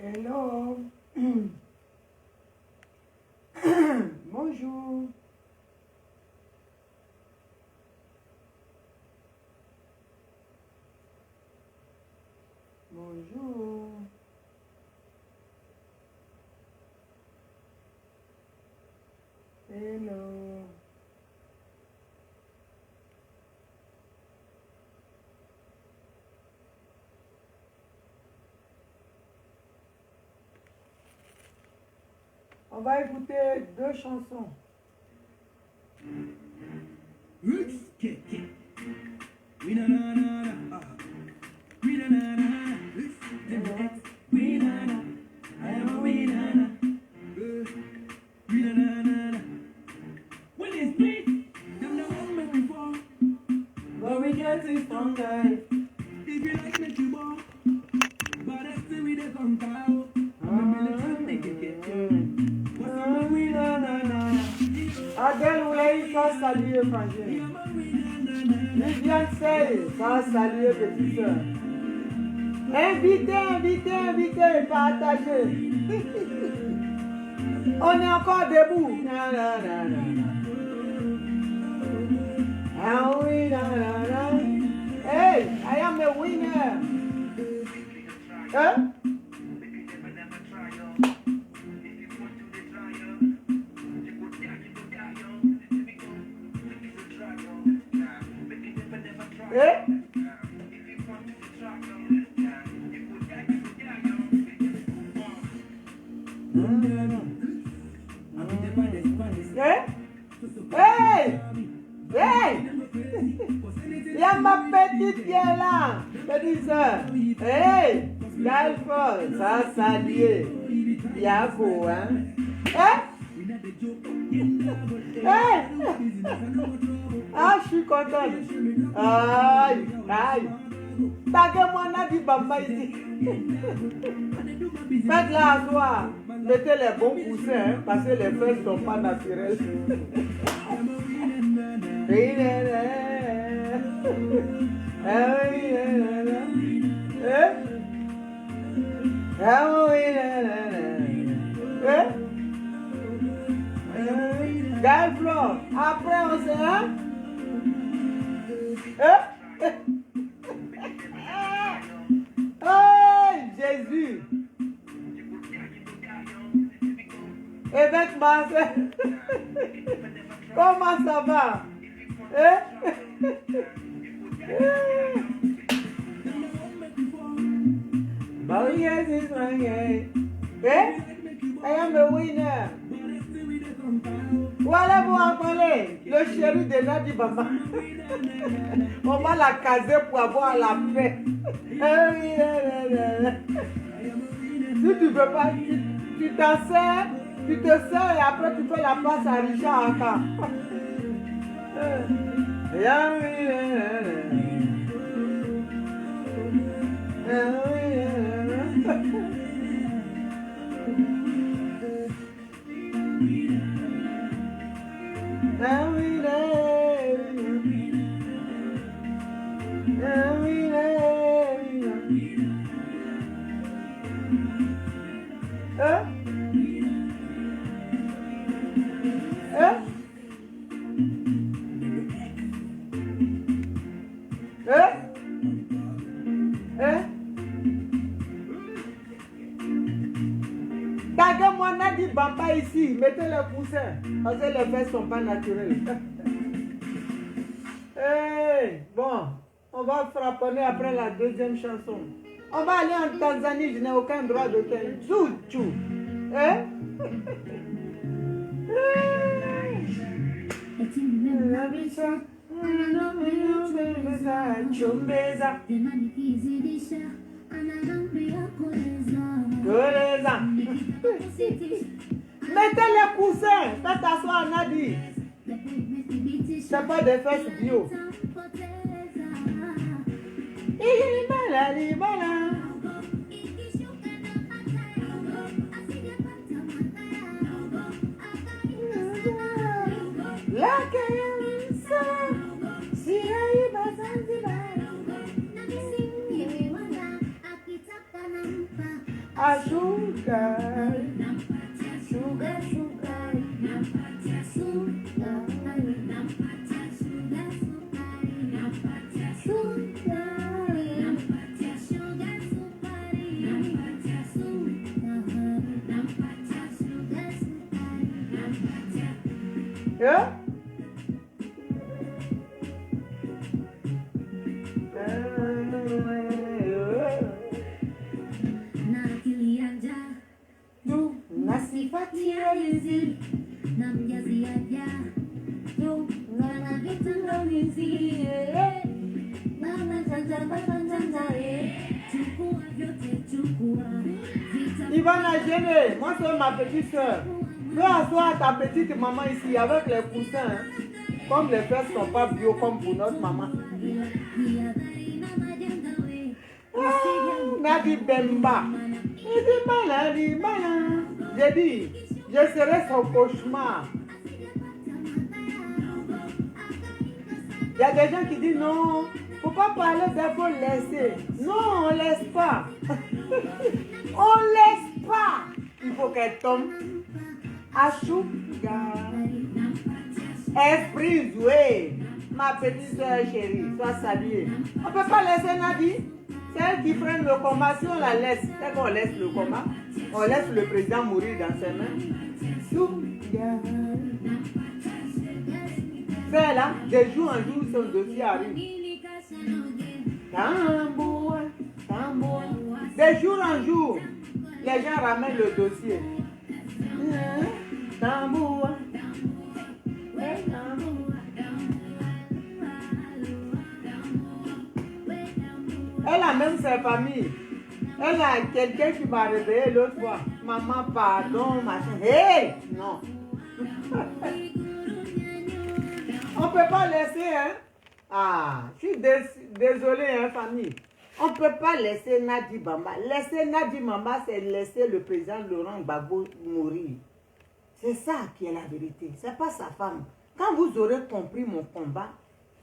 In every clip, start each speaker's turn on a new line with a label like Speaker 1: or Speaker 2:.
Speaker 1: Hello. Bonjour. Bonjour. Hello. On va écouter 2 chansons. But we get it from guys. If you like me to ball, but I still with the contour. Adèle Oulaï, ça saluer Frangine. Viviane Sey, ça saluer petite soeur. Invitez, partagez. On est encore debout. Hey, I am a winner. Hein? Eh? Hey! Hey! Il y a ma petite qui est là, petite soeur. Hey! Galford, ça saluer. Yako, hein? Hein? Hey! Ah, je suis contente. Aïe, aïe. Taguez-moi Nadi Bamba ici. Faites-la à toi. Mettez les bons coussins, hein, parce que les fesses ne sont pas naturelles. Galflor, après on se hein? Oh Jésus! Évêque Marcel, comment ça va? But yes, it's my game. I am a winner. Voilà, vous appelez le chéri de Nadi Bamba. On va la caser pour avoir la paix. Si tu veux pas, tu t'en sers, tu te sers et après tu fais la passe à Richard Aka. Taguez-moi Nadi Bamba ici, mettez les coussins, parce que les fesses ne sont pas naturelles. Hey, bon, on va frapponner après la deuxième chanson. On va aller en Tanzanie, je n'ai aucun droit d'auteur. Tchou. Hein? Mettez les coussins, faites asseoir Nadi. C'est pas des fesses bio. sugar.
Speaker 2: Sugar, sugar, nampatia sugar, nampatia sugar, nampatia sugar, nampatia sugar, nampatia sugar, nampatia.
Speaker 1: Yeah?
Speaker 2: Nakilianja,
Speaker 1: Tu
Speaker 2: nasifatia hizi, namjaziaja, yo, nana vitanga hizi, mama tanja, chukua vyote, chukua,
Speaker 1: il va la gêner. Moi, c'est ma petite soeur. Veux asseoir ta petite maman ici avec les coussins. Hein. Comme les fesses ne sont pas bio comme pour notre maman. Ah, Nadi Bemba. Il dit maladie, malin. J'ai dit, je serai son cauchemar. Il y a des gens qui disent non, faut pas parler, il faut laisser. Non, on laisse pas. On laisse pas. Il faut qu'elle tombe. Ashuga. Esprit joué. Ma petite soeur chérie, sois saluée. On ne peut pas laisser Nadi. C'est elle qui freine le combat. Si on la laisse, c'est qu'on laisse le combat. On laisse le président mourir dans ses mains. Ashuga. C'est là, de jour en jour, son dossier arrive. Tambour, tambour. De jour en jour, les gens ramènent le dossier. Tambour. Elle a même sa famille. Elle a quelqu'un qui m'a réveillé l'autre fois. Maman, pardon, machin. Hey! Non. On ne peut pas laisser, hein? Ah, je suis désolée, hein, famille. On ne peut pas laisser Nadi Bamba. Laisser Nadi Bamba, c'est laisser le président Laurent Gbagbo mourir. C'est ça qui est la vérité. Ce n'est pas sa femme. Quand vous aurez compris mon combat,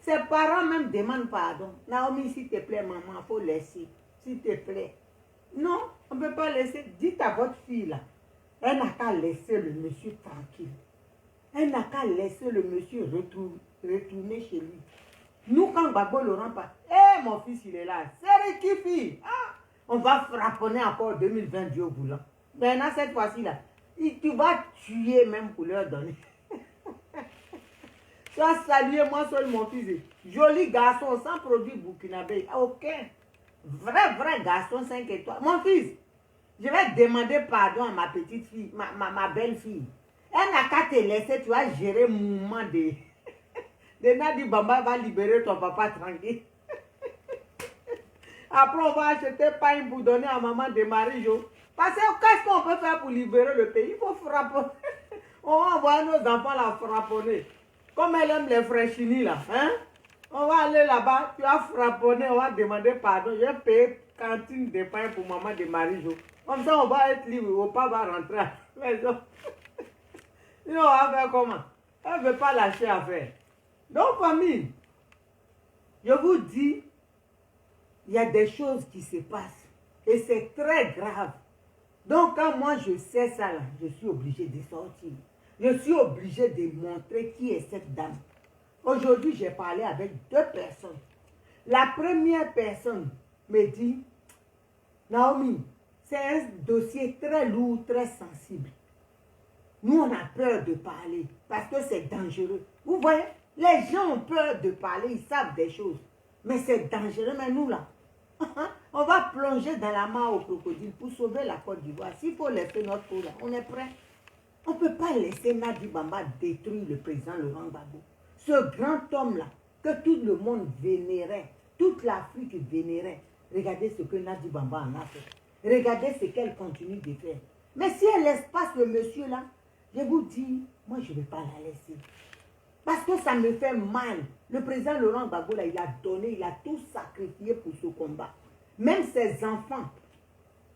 Speaker 1: ses parents même demandent pardon. Naomi, s'il te plaît, maman, il faut laisser. S'il te plaît. Non, on ne peut pas laisser. Dites à votre fille, là, elle n'a qu'à laisser le monsieur tranquille. Elle n'a qu'à laisser le monsieur retourner chez lui. Nous, quand Gbagbo Laurent passe, mon fils, il est là. C'est Rikifi. Ah, on va frapponner encore 2020 Dieu voulant. Maintenant, cette fois-ci, là, tu vas tuer même pour leur donner. Sois salué, moi seul, mon fils. Joli garçon, sans produit burkinabé. Aucun. Vrai garçon, 5 étoiles. Mon fils, je vais demander pardon à ma petite fille, ma belle-fille. Elle n'a qu'à te laisser, tu vas gérer le mouvement de... de Nadi Bamba va libérer ton papa tranquille. Après, on va acheter pain pour donner à maman de Marie-Jo. Parce que qu'est-ce qu'on peut faire pour libérer le pays? Il faut frapper. On va envoyer nos enfants la frapponner. Comme elle aime les fraîchinis là. Hein? On va aller là-bas, tu vas frapponner, on va demander pardon. Je vais payer cantine de pain pour maman de Marie-Jo. Comme ça, on va être libre. Le papa va rentrer à la maison. Sinon, on va faire comment? Elle ne veut pas lâcher à faire. Donc, famille, je vous dis, il y a des choses qui se passent. Et c'est très grave. Donc, quand moi je sais ça, là, je suis obligée de sortir. Je suis obligée de montrer qui est cette dame. Aujourd'hui, j'ai parlé avec 2 personnes. La première personne me dit, Naomi, c'est un dossier très lourd, très sensible. Nous, on a peur de parler parce que c'est dangereux. Vous voyez, les gens ont peur de parler, ils savent des choses. Mais c'est dangereux. Mais nous, là, on va plonger dans la mare au crocodile pour sauver la Côte d'Ivoire. S'il faut laisser notre peau là, on est prêt. On ne peut pas laisser Nadi Bamba détruire le président Laurent Gbagbo. Ce grand homme-là, que tout le monde vénérait, toute l'Afrique vénérait. Regardez ce que Nadi Bamba en a fait. Regardez ce qu'elle continue de faire. Mais si elle laisse pas ce monsieur-là, je vous dis, moi je ne vais pas la laisser. Parce que ça me fait mal. Le président Laurent Gbagbo, là, il a donné, il a tout sacrifié pour ce combat. Même ses enfants.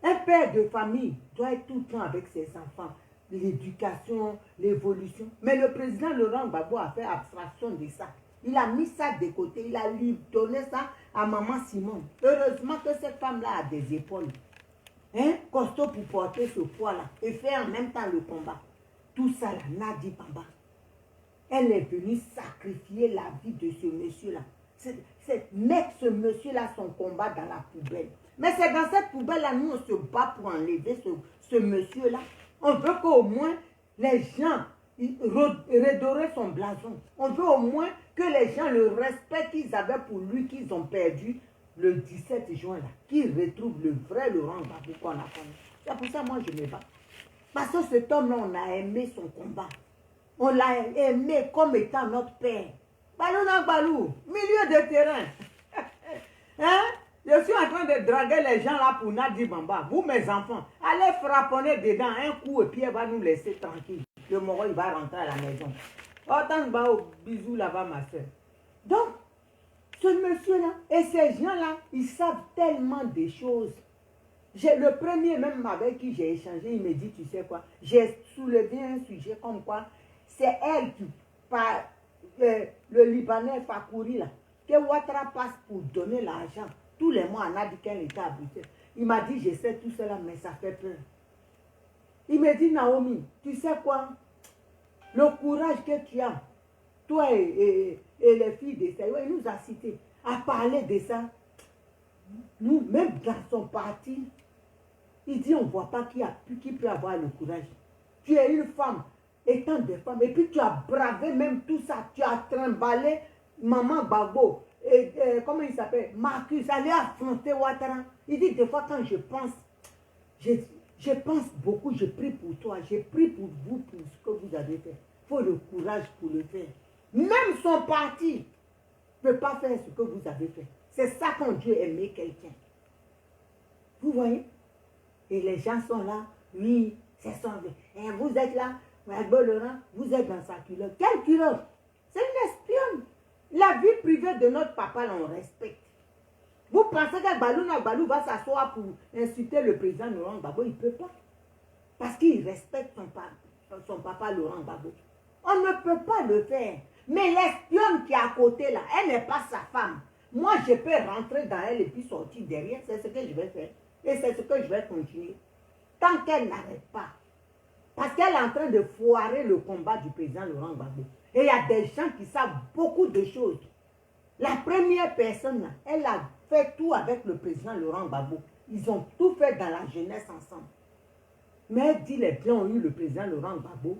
Speaker 1: Un père de famille doit être tout le temps avec ses enfants. L'éducation, l'évolution. Mais le président Laurent Gbagbo a fait abstraction de ça. Il a mis ça de côté. Il a lui donné ça à maman Simone. Heureusement que cette femme-là a des épaules. costaud pour porter ce poids-là et faire en même temps le combat. Tout ça, là, Nadi Bamba, elle est venue sacrifier la vie de ce monsieur-là. C'est mettre ce monsieur-là son combat dans la poubelle. Mais c'est dans cette poubelle-là, nous, on se bat pour enlever ce monsieur-là. On veut qu'au moins les gens redorer son blason. On veut au moins que les gens le respect qu'ils avaient pour lui, qu'ils ont perdu le 17 juin, là. Qu'ils retrouvent le vrai Laurent Gbagbo qu'on a connu. C'est pour ça que moi, je me bats. Parce que cet homme-là, on a aimé son combat. On l'a aimé comme étant notre père. Balou dans Balou, milieu de terrain. Hein? Je suis en train de draguer les gens là pour Nadi Bamba. Vous, mes enfants, allez frapponner dedans un coup et puis elle va nous laisser tranquille. Le Moro, il va rentrer à la maison. Autant de bisous là-bas, ma soeur. Donc, ce monsieur-là et ces gens-là, ils savent tellement des choses. Le premier même avec qui j'ai échangé, il me dit, tu sais quoi, j'ai soulevé un sujet comme quoi, c'est elle qui, par le Libanais Fakouri là, que Ouattara passe pour donner l'argent tous les mois à Nadi quand il était à Bruxelles. Il m'a dit, je sais tout cela, mais ça fait peur. Il me dit, Naomi, tu sais quoi, le courage que tu as, toi et les filles de ça, il nous a cité, à parler de ça. Nous, même dans son parti, il dit, on ne voit pas qui peut avoir le courage. Tu es une femme, étant des femmes, et puis tu as bravé même tout ça, tu as trimballé Maman Gbagbo, comment il s'appelle, Marcus, aller affronter Ouattara. Il dit, des fois quand je pense, je pense beaucoup, je prie pour toi, je prie pour vous, pour ce que vous avez fait. Il faut le courage pour le faire. Même son parti ne peut pas faire ce que vous avez fait. C'est ça quand Dieu aimait quelqu'un. Vous voyez? Et les gens sont là, oui, c'est son vie. Et vous êtes là, Gbagbo Laurent, vous êtes dans sa culotte. Quelle culotte? C'est une espionne. La vie privée de notre papa, là, on respecte. Vous pensez que Balou va s'asseoir pour insulter le président Laurent Gbagbo? Il ne peut pas. Parce qu'il respecte son papa Laurent Gbagbo. On ne peut pas le faire. Mais l'espionne qui est à côté là, elle n'est pas sa femme. Moi, je peux rentrer dans elle et puis sortir derrière. C'est ce que je vais faire. Et c'est ce que je vais continuer. Tant qu'elle n'arrête pas. Parce qu'elle est en train de foirer le combat du président Laurent Gbagbo. Et il y a des gens qui savent beaucoup de choses. La première personne, là, elle a fait tout avec le président Laurent Gbagbo. Ils ont tout fait dans la jeunesse ensemble. Mais elle dit, les blancs ont eu le président Laurent Gbagbo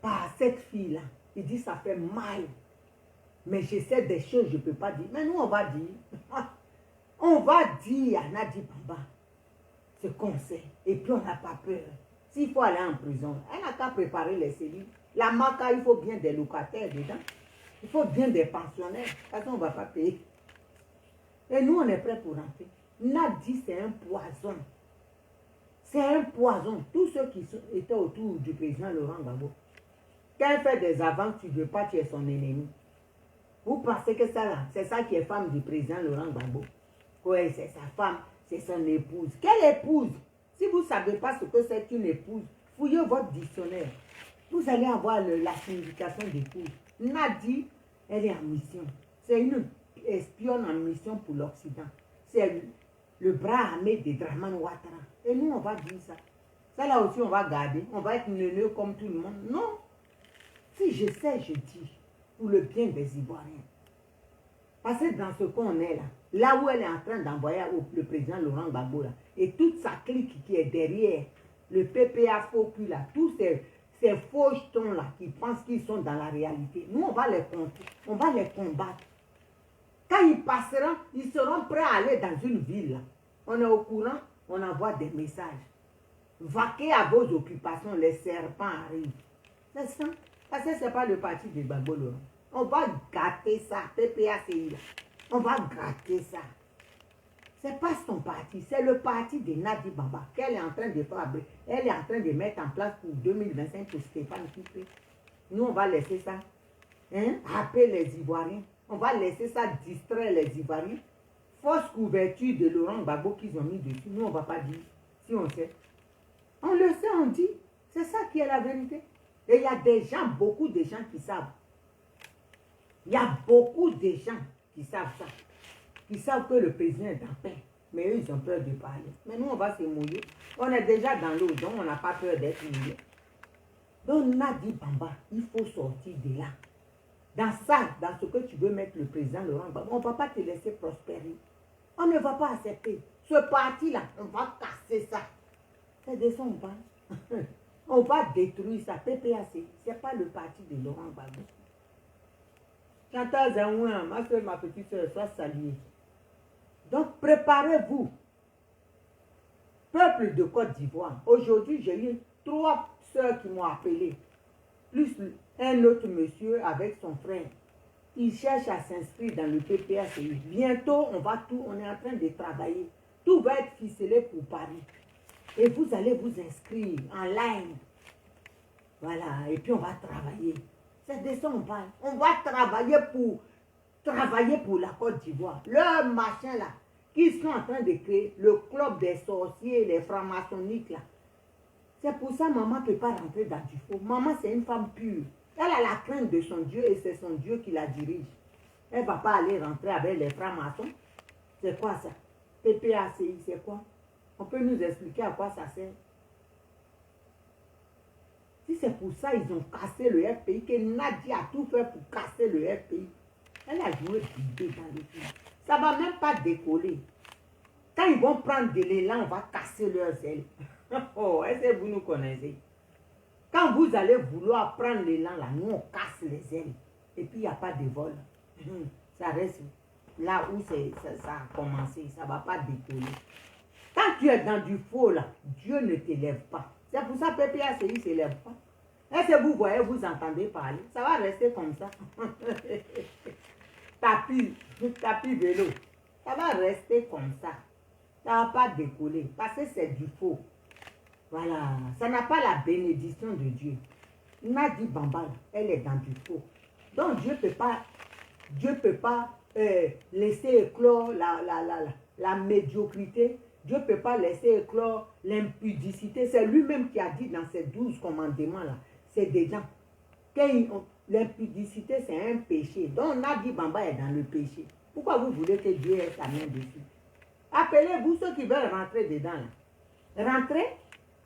Speaker 1: par cette fille-là. Il dit, ça fait mal. Mais je sais des choses, je ne peux pas dire. Mais nous, on va dire. On va dire à Nadi Bamba ce qu'on sait. Et puis, on n'a pas peur. S'il faut aller en prison, elle n'a qu'à préparer les cellules. La maca, il faut bien des locataires dedans. Il faut bien des pensionnaires. Parce qu'on ne va pas payer. Et nous, on est prêts pour rentrer. Nadi, c'est un poison. C'est un poison. Tous ceux qui étaient autour du président Laurent Gbagbo, quand elle fait des avances, tu ne veux pas, tu es son ennemi. Vous pensez que ça là, c'est ça qui est femme du président Laurent Gbagbo? Oui, c'est sa femme, c'est son épouse. Quelle épouse? Si vous ne savez pas ce que c'est une épouse, fouillez votre dictionnaire. Vous allez avoir la signification d'épouse. Nadi, elle est en mission. C'est une espionne en mission pour l'Occident. C'est le bras armé de Dramane Ouattara. Et nous, on va dire ça. Ça là aussi, on va garder. On va être neuneux comme tout le monde. Non. Si je sais, je dis. Pour le bien des Ivoiriens. Parce que dans ce qu'on est là, là où elle est en train d'envoyer le président Laurent Gbagbo là, et toute sa clique qui est derrière, le PPA faux cul là, tous ces faux jetons là qui pensent qu'ils sont dans la réalité, nous on va les compter, on va les combattre. Quand ils passeront, ils seront prêts à aller dans une ville là. On est au courant, on envoie des messages. Vaquez à vos occupations, les serpents arrivent. C'est ça. Parce que ce n'est pas le parti de Gbagbo Laurent. On va gâter ça, PPACI là. On va gâter ça. Ce n'est pas son parti, c'est le parti de Nadi Bamba qu'elle est en train de fabriquer. Elle est en train de mettre en place pour 2025 pour Stéphane Kipé. Nous, on va laisser ça. Happer les Ivoiriens. On va laisser ça distraire les Ivoiriens. Fausse couverture de Laurent Gbagbo qu'ils ont mis dessus. Nous, on ne va pas dire. Si on sait. On le sait, on dit. C'est ça qui est la vérité. Et il y a des gens, beaucoup de gens qui savent. Il y a beaucoup de gens qui savent ça. Qui savent que le président est en paix. Mais eux, ils ont peur de parler. Mais nous, on va se mouiller. On est déjà dans l'eau, donc on n'a pas peur d'être mouillé. Donc, Nadi Bamba, il faut sortir de là. Dans ça, dans ce que tu veux mettre le président Laurent Gbagbo, on ne va pas te laisser prospérer. On ne va pas accepter. Ce parti-là, on va casser ça. C'est de ça on parle. On va détruire ça. PPAC, ce n'est pas le parti de Laurent Gbagbo. Chantal Zaouin, ma soeur, ma petite soeur, soit saluée. Donc, préparez-vous. Peuple de Côte d'Ivoire. Aujourd'hui, j'ai eu 3 soeurs qui m'ont appelé. Plus un autre monsieur avec son frère. Il cherche à s'inscrire dans le PPACI. Bientôt, on est en train de travailler. Tout va être ficelé pour Paris. Et vous allez vous inscrire en ligne. Voilà, et puis on va travailler. C'est de ça on parle. On va travailler pour la Côte d'Ivoire. Leur machin là, qu'ils sont en train de créer, le club des sorciers, les francs-maçonniques là. C'est pour ça maman ne peut pas rentrer dans du faux. Maman, c'est une femme pure. Elle a la crainte de son Dieu et c'est son Dieu qui la dirige. Elle ne va pas aller rentrer avec les francs-maçons. C'est quoi ça? PPACI, c'est quoi? On peut nous expliquer à quoi ça sert? Si c'est pour ça ils ont cassé le FPI, que Nadia a tout fait pour casser le FPI, elle a joué bidé dans le film. Ça ne va même pas décoller. Quand ils vont prendre de l'élan, on va casser leurs ailes. Oh, est-ce que vous nous connaissez? Quand vous allez vouloir prendre l'élan, là, nous on casse les ailes. Et puis il n'y a pas de vol. Ça reste là où ça a commencé. Ça ne va pas décoller. Quand tu es dans du faux, là, Dieu ne t'élève pas. C'est pour ça que PPACI ne s'élève pas. Est-ce que vous voyez, vous entendez parler? Ça va rester comme ça. Tapis vélo. Ça va rester comme ça. Ça ne va pas décoller. Parce que c'est du faux. Voilà. Ça n'a pas la bénédiction de Dieu. Nadi Bamba, elle est dans du faux. Donc Dieu ne peut pas laisser éclore la médiocrité. Dieu ne peut pas laisser éclore l'impudicité. C'est lui-même qui a dit dans ses 12 commandements là. C'est dedans. L'impudicité, c'est un péché. Donc Nadi Bamba est dans le péché. Pourquoi vous voulez que Dieu ait sa main dessus? Appelez-vous ceux qui veulent rentrer dedans là. Rentrez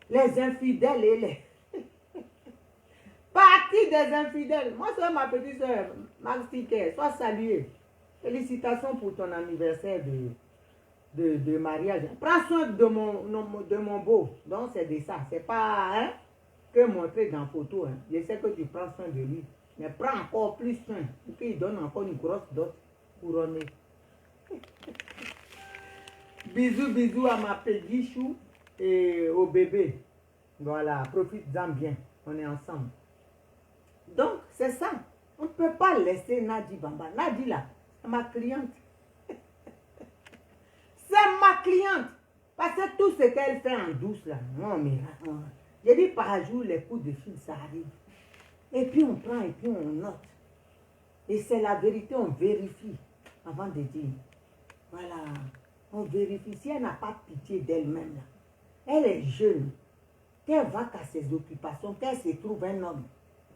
Speaker 1: les infidèles et les... Partie des infidèles. Moi, c'est ma petite soeur, Max Ticket. Sois saluée. Félicitations pour ton anniversaire de mariage. Prends soin de mon beau. Donc, c'est de ça. C'est pas hein, que montrer dans photo. Hein. Je sais que tu prends soin de lui. Mais prends encore plus soin. Pour qu'il donne encore une grosse dot couronnée. Bisous, bisous à ma Peggy Chou et au bébé. Voilà, profite-en bien. On est ensemble. Donc, c'est ça. On ne peut pas laisser Nadi Bamba. Nadi là, c'est ma cliente. C'est ma cliente. Parce que tout ce qu'elle fait en douce là, non mais je dis par jour les coups de fil ça arrive. Et puis on prend et puis on note. Et c'est la vérité, on vérifie avant de dire. Voilà, on vérifie. Si elle n'a pas pitié d'elle-même là, elle est jeune, qu'elle va qu'à ses occupations, qu'elle se trouve un homme.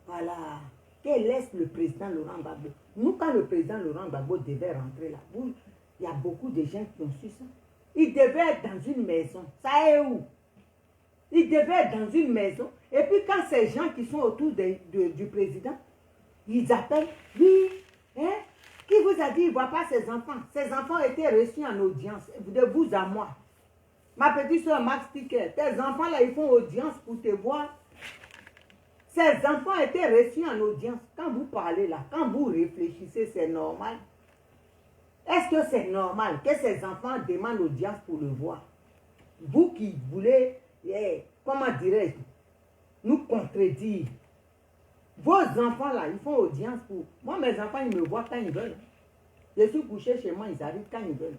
Speaker 1: Voilà, qu'elle laisse le président Laurent Gbagbo. Nous, quand le président Laurent Gbagbo devait rentrer là, il y a beaucoup de gens qui ont su ça. Il devait être dans une maison. Ça est où? Il devait être dans une maison. Et puis quand ces gens qui sont autour du président, ils appellent, oui, hein? Qui vous a dit qu'il ne voit pas ses enfants? Ses enfants étaient reçus en audience, de vous à moi. Ma petite soeur Max Ticket, tes enfants là, ils font audience pour te voir. Ces enfants étaient reçus en audience. Quand vous parlez là, quand vous réfléchissez, c'est normal. Est-ce que c'est normal que ces enfants demandent audience pour le voir? Vous qui voulez, comment dirais-je, nous contredire. Vos enfants là, ils font audience pour... Moi, mes enfants, ils me voient quand ils veulent. Je suis couché chez moi, ils arrivent quand ils veulent.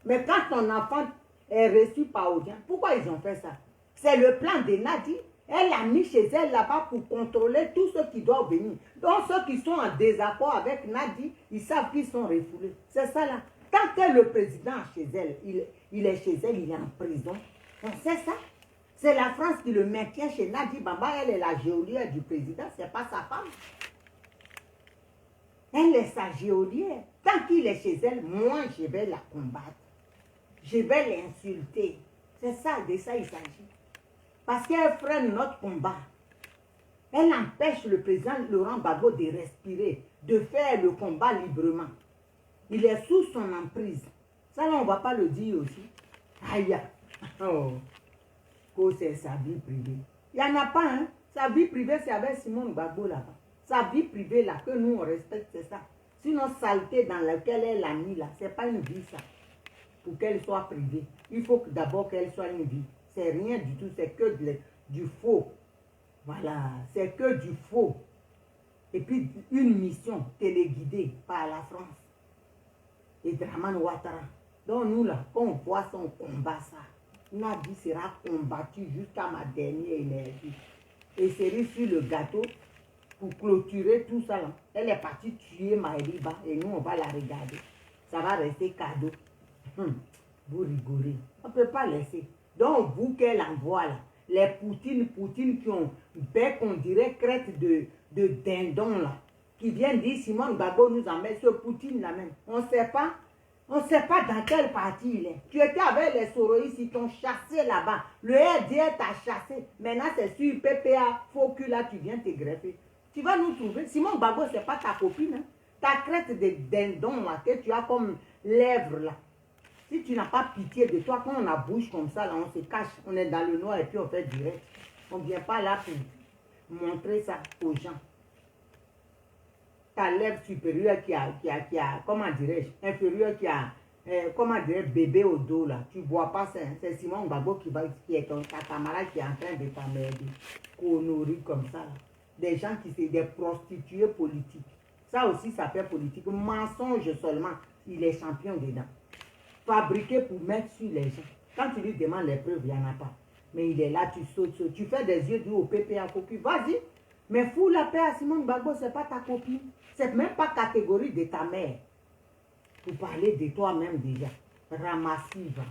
Speaker 1: Mais quand ton enfant est reçu par audience, pourquoi ils ont fait ça? C'est le plan de Nadi. Elle l'a mis chez elle là-bas pour contrôler tous ceux qui doivent venir. Donc ceux qui sont en désaccord avec Nadi, ils savent qu'ils sont refoulés. C'est ça là. Tant que le président est chez elle, il est chez elle, il est en prison. On sait ça. C'est la France qui le maintient chez Nadi Bamba. Elle est la geôlière du président, c'est pas sa femme. Elle est sa geôlière. Tant qu'il est chez elle, moi je vais la combattre. je vais l'insulter. C'est ça, de ça il s'agit. Parce qu'elle freine notre combat. Elle empêche le président Laurent Gbagbo de respirer, de faire le combat librement. Il est sous son emprise. Ça, là, on ne va pas le dire aussi. Aïe, oh, que c'est sa vie privée. Il n'y en a pas, hein. Sa vie privée, c'est avec Simone Gbagbo là-bas. Sa vie privée, là, que nous, on respecte, c'est ça. Sinon, saleté dans laquelle elle a mis, là, c'est pas une vie, ça. Pour qu'elle soit privée. Il faut d'abord qu'elle soit une vie. C'est rien du tout, c'est que du faux. Voilà, c'est que du faux. Et puis, une mission téléguidée par la France. Et Dramane Ouattara. Donc, nous, là, quand on voit son combat, ça, notre vie sera combattue jusqu'à ma dernière énergie. Et cerise sur le gâteau, pour clôturer tout ça, là, elle est partie tuer Maëliba et nous, on va la regarder. Ça va rester cadeau. Vous rigolez. On ne peut pas laisser. Donc, vous qu'elle envoie, là, les Poutines qui ont bec, on dirait, crête de dindon, là, qui viennent dire Simone Gbagbo nous emmène, ce Poutine là même. On ne sait pas. On ne sait pas dans quel parti il est. Tu étais avec les soroïstes, ils t'ont chassé là-bas. Le RDR t'a chassé. Maintenant, c'est sur PPA, faut que là, tu viens te greffer. Tu vas nous trouver. Simone Gbagbo, ce n'est pas ta copine. Hein? Ta crête de dindon là, que tu as comme lèvres là. Si tu n'as pas pitié de toi, quand on a bouche comme ça, là, on se cache. On est dans le noir et puis on fait direct. On ne vient pas là pour montrer ça aux gens. Ta lèvre supérieure qui a comment dirais-je, inférieure qui a, comment dirais-je, bébé au dos là. Tu ne vois pas ça. C'est Simone Gbagbo qui est ta camarade qui est en train de t'emmerder. Conneries comme ça là. Des gens qui sont des prostituées politiques. Ça aussi, ça fait politique. Mensonge seulement. Il est champion dedans. Fabriqué pour mettre sur les gens. Quand tu lui demandes les preuves, il n'y en a pas. Mais il est là, tu sautes. Tu fais des yeux du au PPA copie. Vas-y. Mais fous la paix à Simone Gbagbo, ce n'est pas ta copine. Ce n'est même pas catégorie de ta mère. Pour parler de toi-même déjà. Ramassive.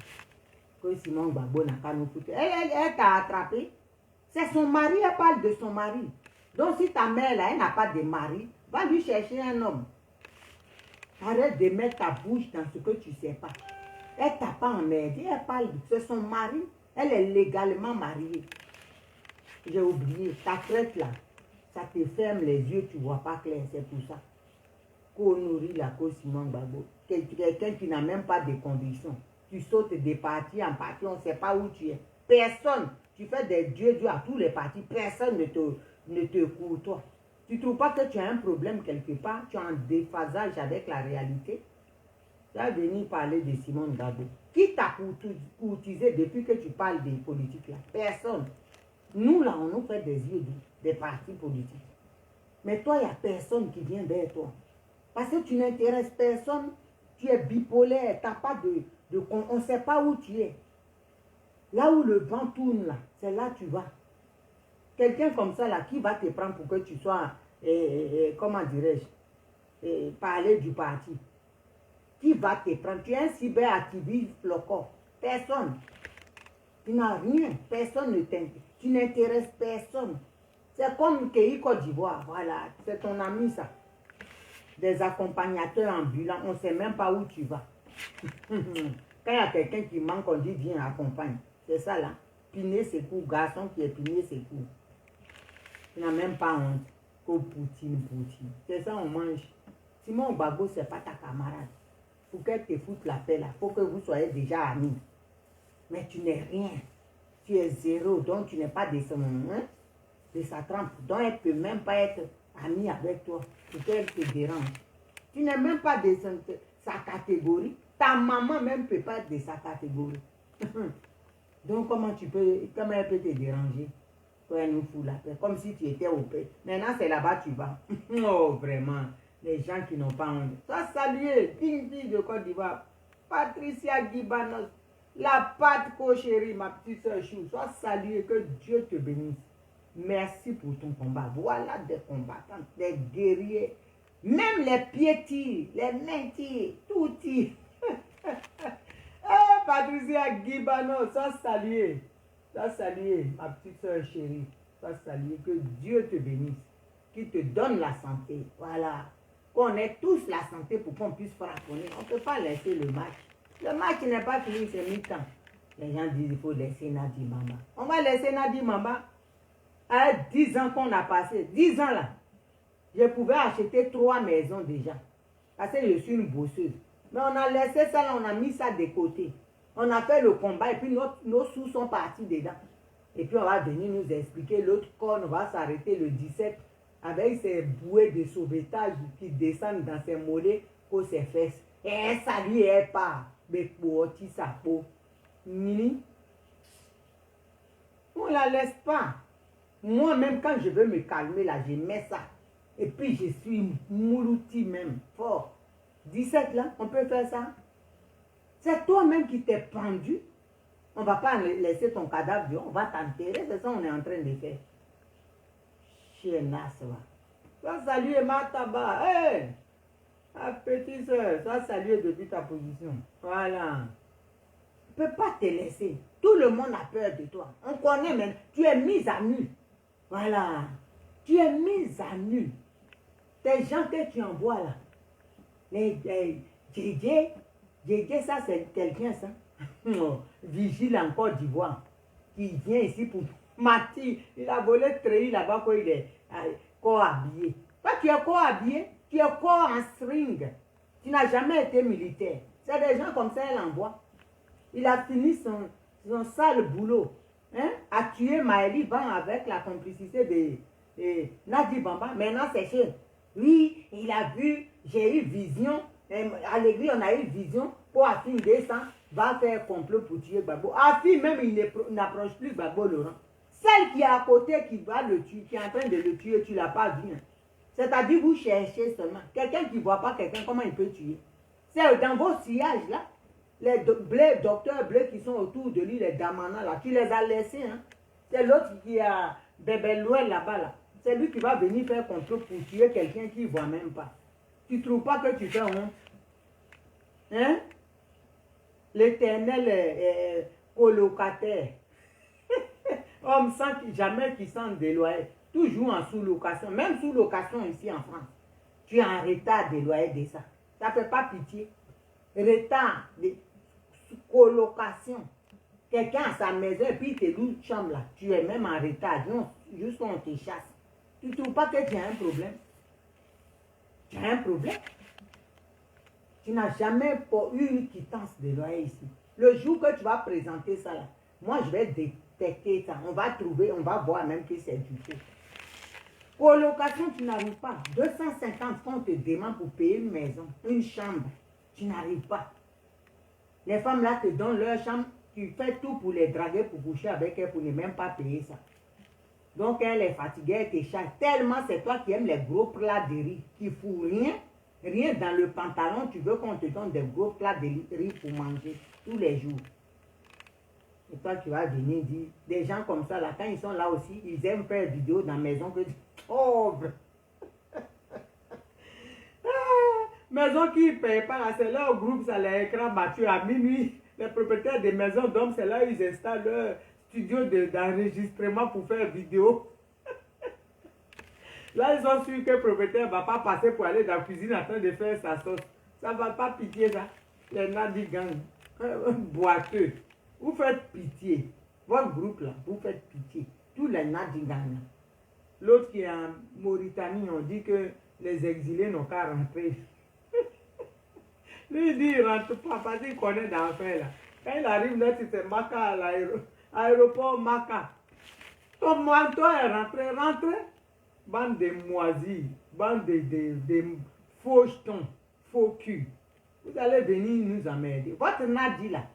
Speaker 1: Que Simone Gbagbo n'a pas nous foutu. Elle t'a attrapé. C'est son mari, elle parle de son mari. Donc si ta mère là, elle n'a pas de mari, va lui chercher un homme. Arrête de mettre ta bouche dans ce que tu ne sais pas. Elle t'a pas emmerdé, elle parle, c'est son mari. Elle est légalement mariée. J'ai oublié, ta crête là, ça te ferme les yeux, tu ne vois pas clair, c'est pour ça. Connerie la cause Simone Gbagbo. Quelqu'un qui n'a même pas de conviction. Tu sautes de parti en parti, on ne sait pas où tu es. Personne, tu fais des dieux à tous les partis, personne ne te courtoie. Tu ne trouves pas que tu as un problème quelque part, tu as un déphasage avec la réalité. Tu vas venir parler de Simone Gbagbo. Qui t'a courtisé depuis que tu parles des politiques là? Personne. Nous là, on nous fait des yeux des partis politiques. Mais toi, il n'y a personne qui vient vers toi. Parce que tu n'intéresses personne, tu es bipolaire, tu n'as pas on ne sait pas où tu es. Là où le vent tourne là, c'est là que tu vas. Quelqu'un comme ça là, qui va te prendre pour que tu sois, comment dirais-je, parler du parti. Qui va te prendre? Tu es un cyberactiviste local. Personne. Tu n'as rien. Personne ne t'intéresse. Tu n'intéresses personne. C'est comme Kéhi Côte d'Ivoire. Voilà. C'est ton ami ça. Des accompagnateurs ambulants. On ne sait même pas où tu vas. Quand il y a quelqu'un qui manque, on dit viens, accompagne. C'est ça là. Piner ses coups. Garçon qui est piné ses coups. Tu n'as même pas honte. Qu'au Poutine. C'est ça on mange. Simone Gbagbo, ce n'est pas ta camarade. Pour qu'elle te foute la paix là, il faut que vous soyez déjà amis. Mais tu n'es rien. Tu es zéro, donc tu n'es pas de sa trempe. Donc elle ne peut même pas être amie avec toi pour qu'elle te dérange. Tu n'es même pas de sa catégorie. Ta maman même ne peut pas être de sa catégorie. Donc comment elle peut te déranger? Quand elle nous fout la paix, comme si tu étais au paix. Maintenant c'est là-bas tu vas. Oh vraiment. Les gens qui n'ont pas honte. Sois salué, digne fille de Côte d'Ivoire. Patricia Guibanos, la pâte chérie, ma petite soeur Chou. Sois salué, que Dieu te bénisse. Merci pour ton combat. Voilà des combattants, des guerriers. Même les pieds tirent, les mains tirent, tout tire. Oh, Patricia Guibanos, sois salué. Sois salué, ma petite soeur chérie. Sois salué, que Dieu te bénisse. Qu'il te donne la santé. Voilà. Qu'on ait tous la santé pour qu'on puisse frapponner. On ne peut pas laisser le match. Le match n'est pas fini, c'est mi-temps. Les gens disent qu'il faut laisser Nadi Mamba. On va laisser Nadi Mamba. À 10 ans qu'on a passé, 10 ans là, je pouvais acheter 3 maisons déjà. Parce que je suis une bosseuse. Mais on a laissé ça là, on a mis ça de côté. On a fait le combat et puis nos sous sont partis dedans. Et puis on va venir nous expliquer l'autre corps va s'arrêter le 17 avec ses bouées de sauvetage qui descendent dans ses mollets pour ses fesses. Et ça lui est pas. Mais pour sa peau. Nini. On ne la laisse pas. Moi-même, quand je veux me calmer là, je mets ça. Et puis je suis moulouti même, fort. 17 là, on peut faire ça. C'est toi-même qui t'es pendu. On ne va pas laisser ton cadavre, on va t'enterrer. C'est ça qu'on est en train de faire. Chienasse, va. Ça saluer ma tabac. Hé! Ma petite soeur, ça saluer depuis ta position. Voilà. Tu ne peux pas te laisser. Tout le monde a peur de toi. On connaît même. Tu es mise à nu. Voilà. Tu es mise à nu. Tes gens que tu envoies là. Les JJ, ça c'est quelqu'un ça. Vigile en Côte d'Ivoire. Qui vient ici pour Mati. Il a volé treillis là-bas quand il est corps habillé. Toi tu es corps habillé. Tu es corps en string. Tu n'as jamais été militaire. C'est des gens comme ça, elle envoie. Il a fini son sale boulot. Hein, à tuer Maëli Ban avec la complicité de Nadi Bamba. Maintenant, c'est cher. Oui, il a vu, j'ai eu vision. À l'église, on a eu vision pour Afin descend, va faire complot pour tuer Gbagbo. Afin même, il n'approche plus Gbagbo Laurent. Celle qui est à côté, qui va le tuer, qui est en train de le tuer, tu ne l'as pas vu. Hein. C'est-à-dire, vous cherchez seulement. Quelqu'un qui ne voit pas quelqu'un, comment il peut tuer? C'est dans vos sillages là. Les docteurs bleus qui sont autour de lui, les Damana là, tu les as laissés. Hein? C'est l'autre qui a Bébé Louel là-bas là. C'est lui qui va venir faire complot pour tuer quelqu'un qui ne voit même pas. Tu ne trouves pas que tu fais honte? Hein? L'éternel colocataire. Homme sans jamais qui s'en déloyer. Toujours en sous-location. Même sous-location ici en France. Tu es en retard de loyer de ça. Ça ne fait pas pitié. Retard de colocation. Quelqu'un a sa maison et puis il te loue une chambre là. Tu es même en retard. Non, juste on te chasse. Tu ne trouves pas que tu as un problème? Tu as un problème? Tu n'as jamais eu une quittance de loyer ici. Le jour que tu vas présenter ça là, moi je vais détecter ça. On va trouver, on va voir même que c'est du faux. Colocation, tu n'arrives pas. 250 francs, on te demande pour payer une maison, une chambre. Tu n'arrives pas. Les femmes là te donnent leur chambre. Tu fais tout pour les draguer, pour coucher avec elles, pour ne même pas payer ça. Donc elle est fatiguée, elle te charge. Tellement c'est toi qui aimes les gros plats de riz, qui ne font rien. Rien dans le pantalon, tu veux qu'on te donne des gros plats de riz pour manger tous les jours. Et toi, tu vas venir dire, des gens comme ça, là, quand ils sont là aussi, ils aiment faire des vidéos dans la maison que tu pauvres. Maison qui ne paye pas, c'est là au groupe, ça les écran battu à minuit. Les propriétaires des maisons d'hommes, c'est là où ils installent leur studio d'enregistrement pour faire vidéo. Là, ils ont su que le propriétaire ne va pas passer pour aller dans la cuisine en train de faire sa sauce. Ça ne va pas pitié, ça. Les nadigangs, boiteux. Vous faites pitié. Votre groupe, là, vous faites pitié. Tous les nadigangs. L'autre qui est en Mauritanie, on dit que les exilés n'ont qu'à rentrer. Lui, il dit, il ne rentre pas parce qu'il connaît d'enfer, là. Quand il arrive là, c'est Maka à l'aéroport Maka. Ton manteau est rentré, rentré. Bande de moisis, bande de faux jetons, faux cul. Vous allez venir nous emmerder. Votre Nadi là,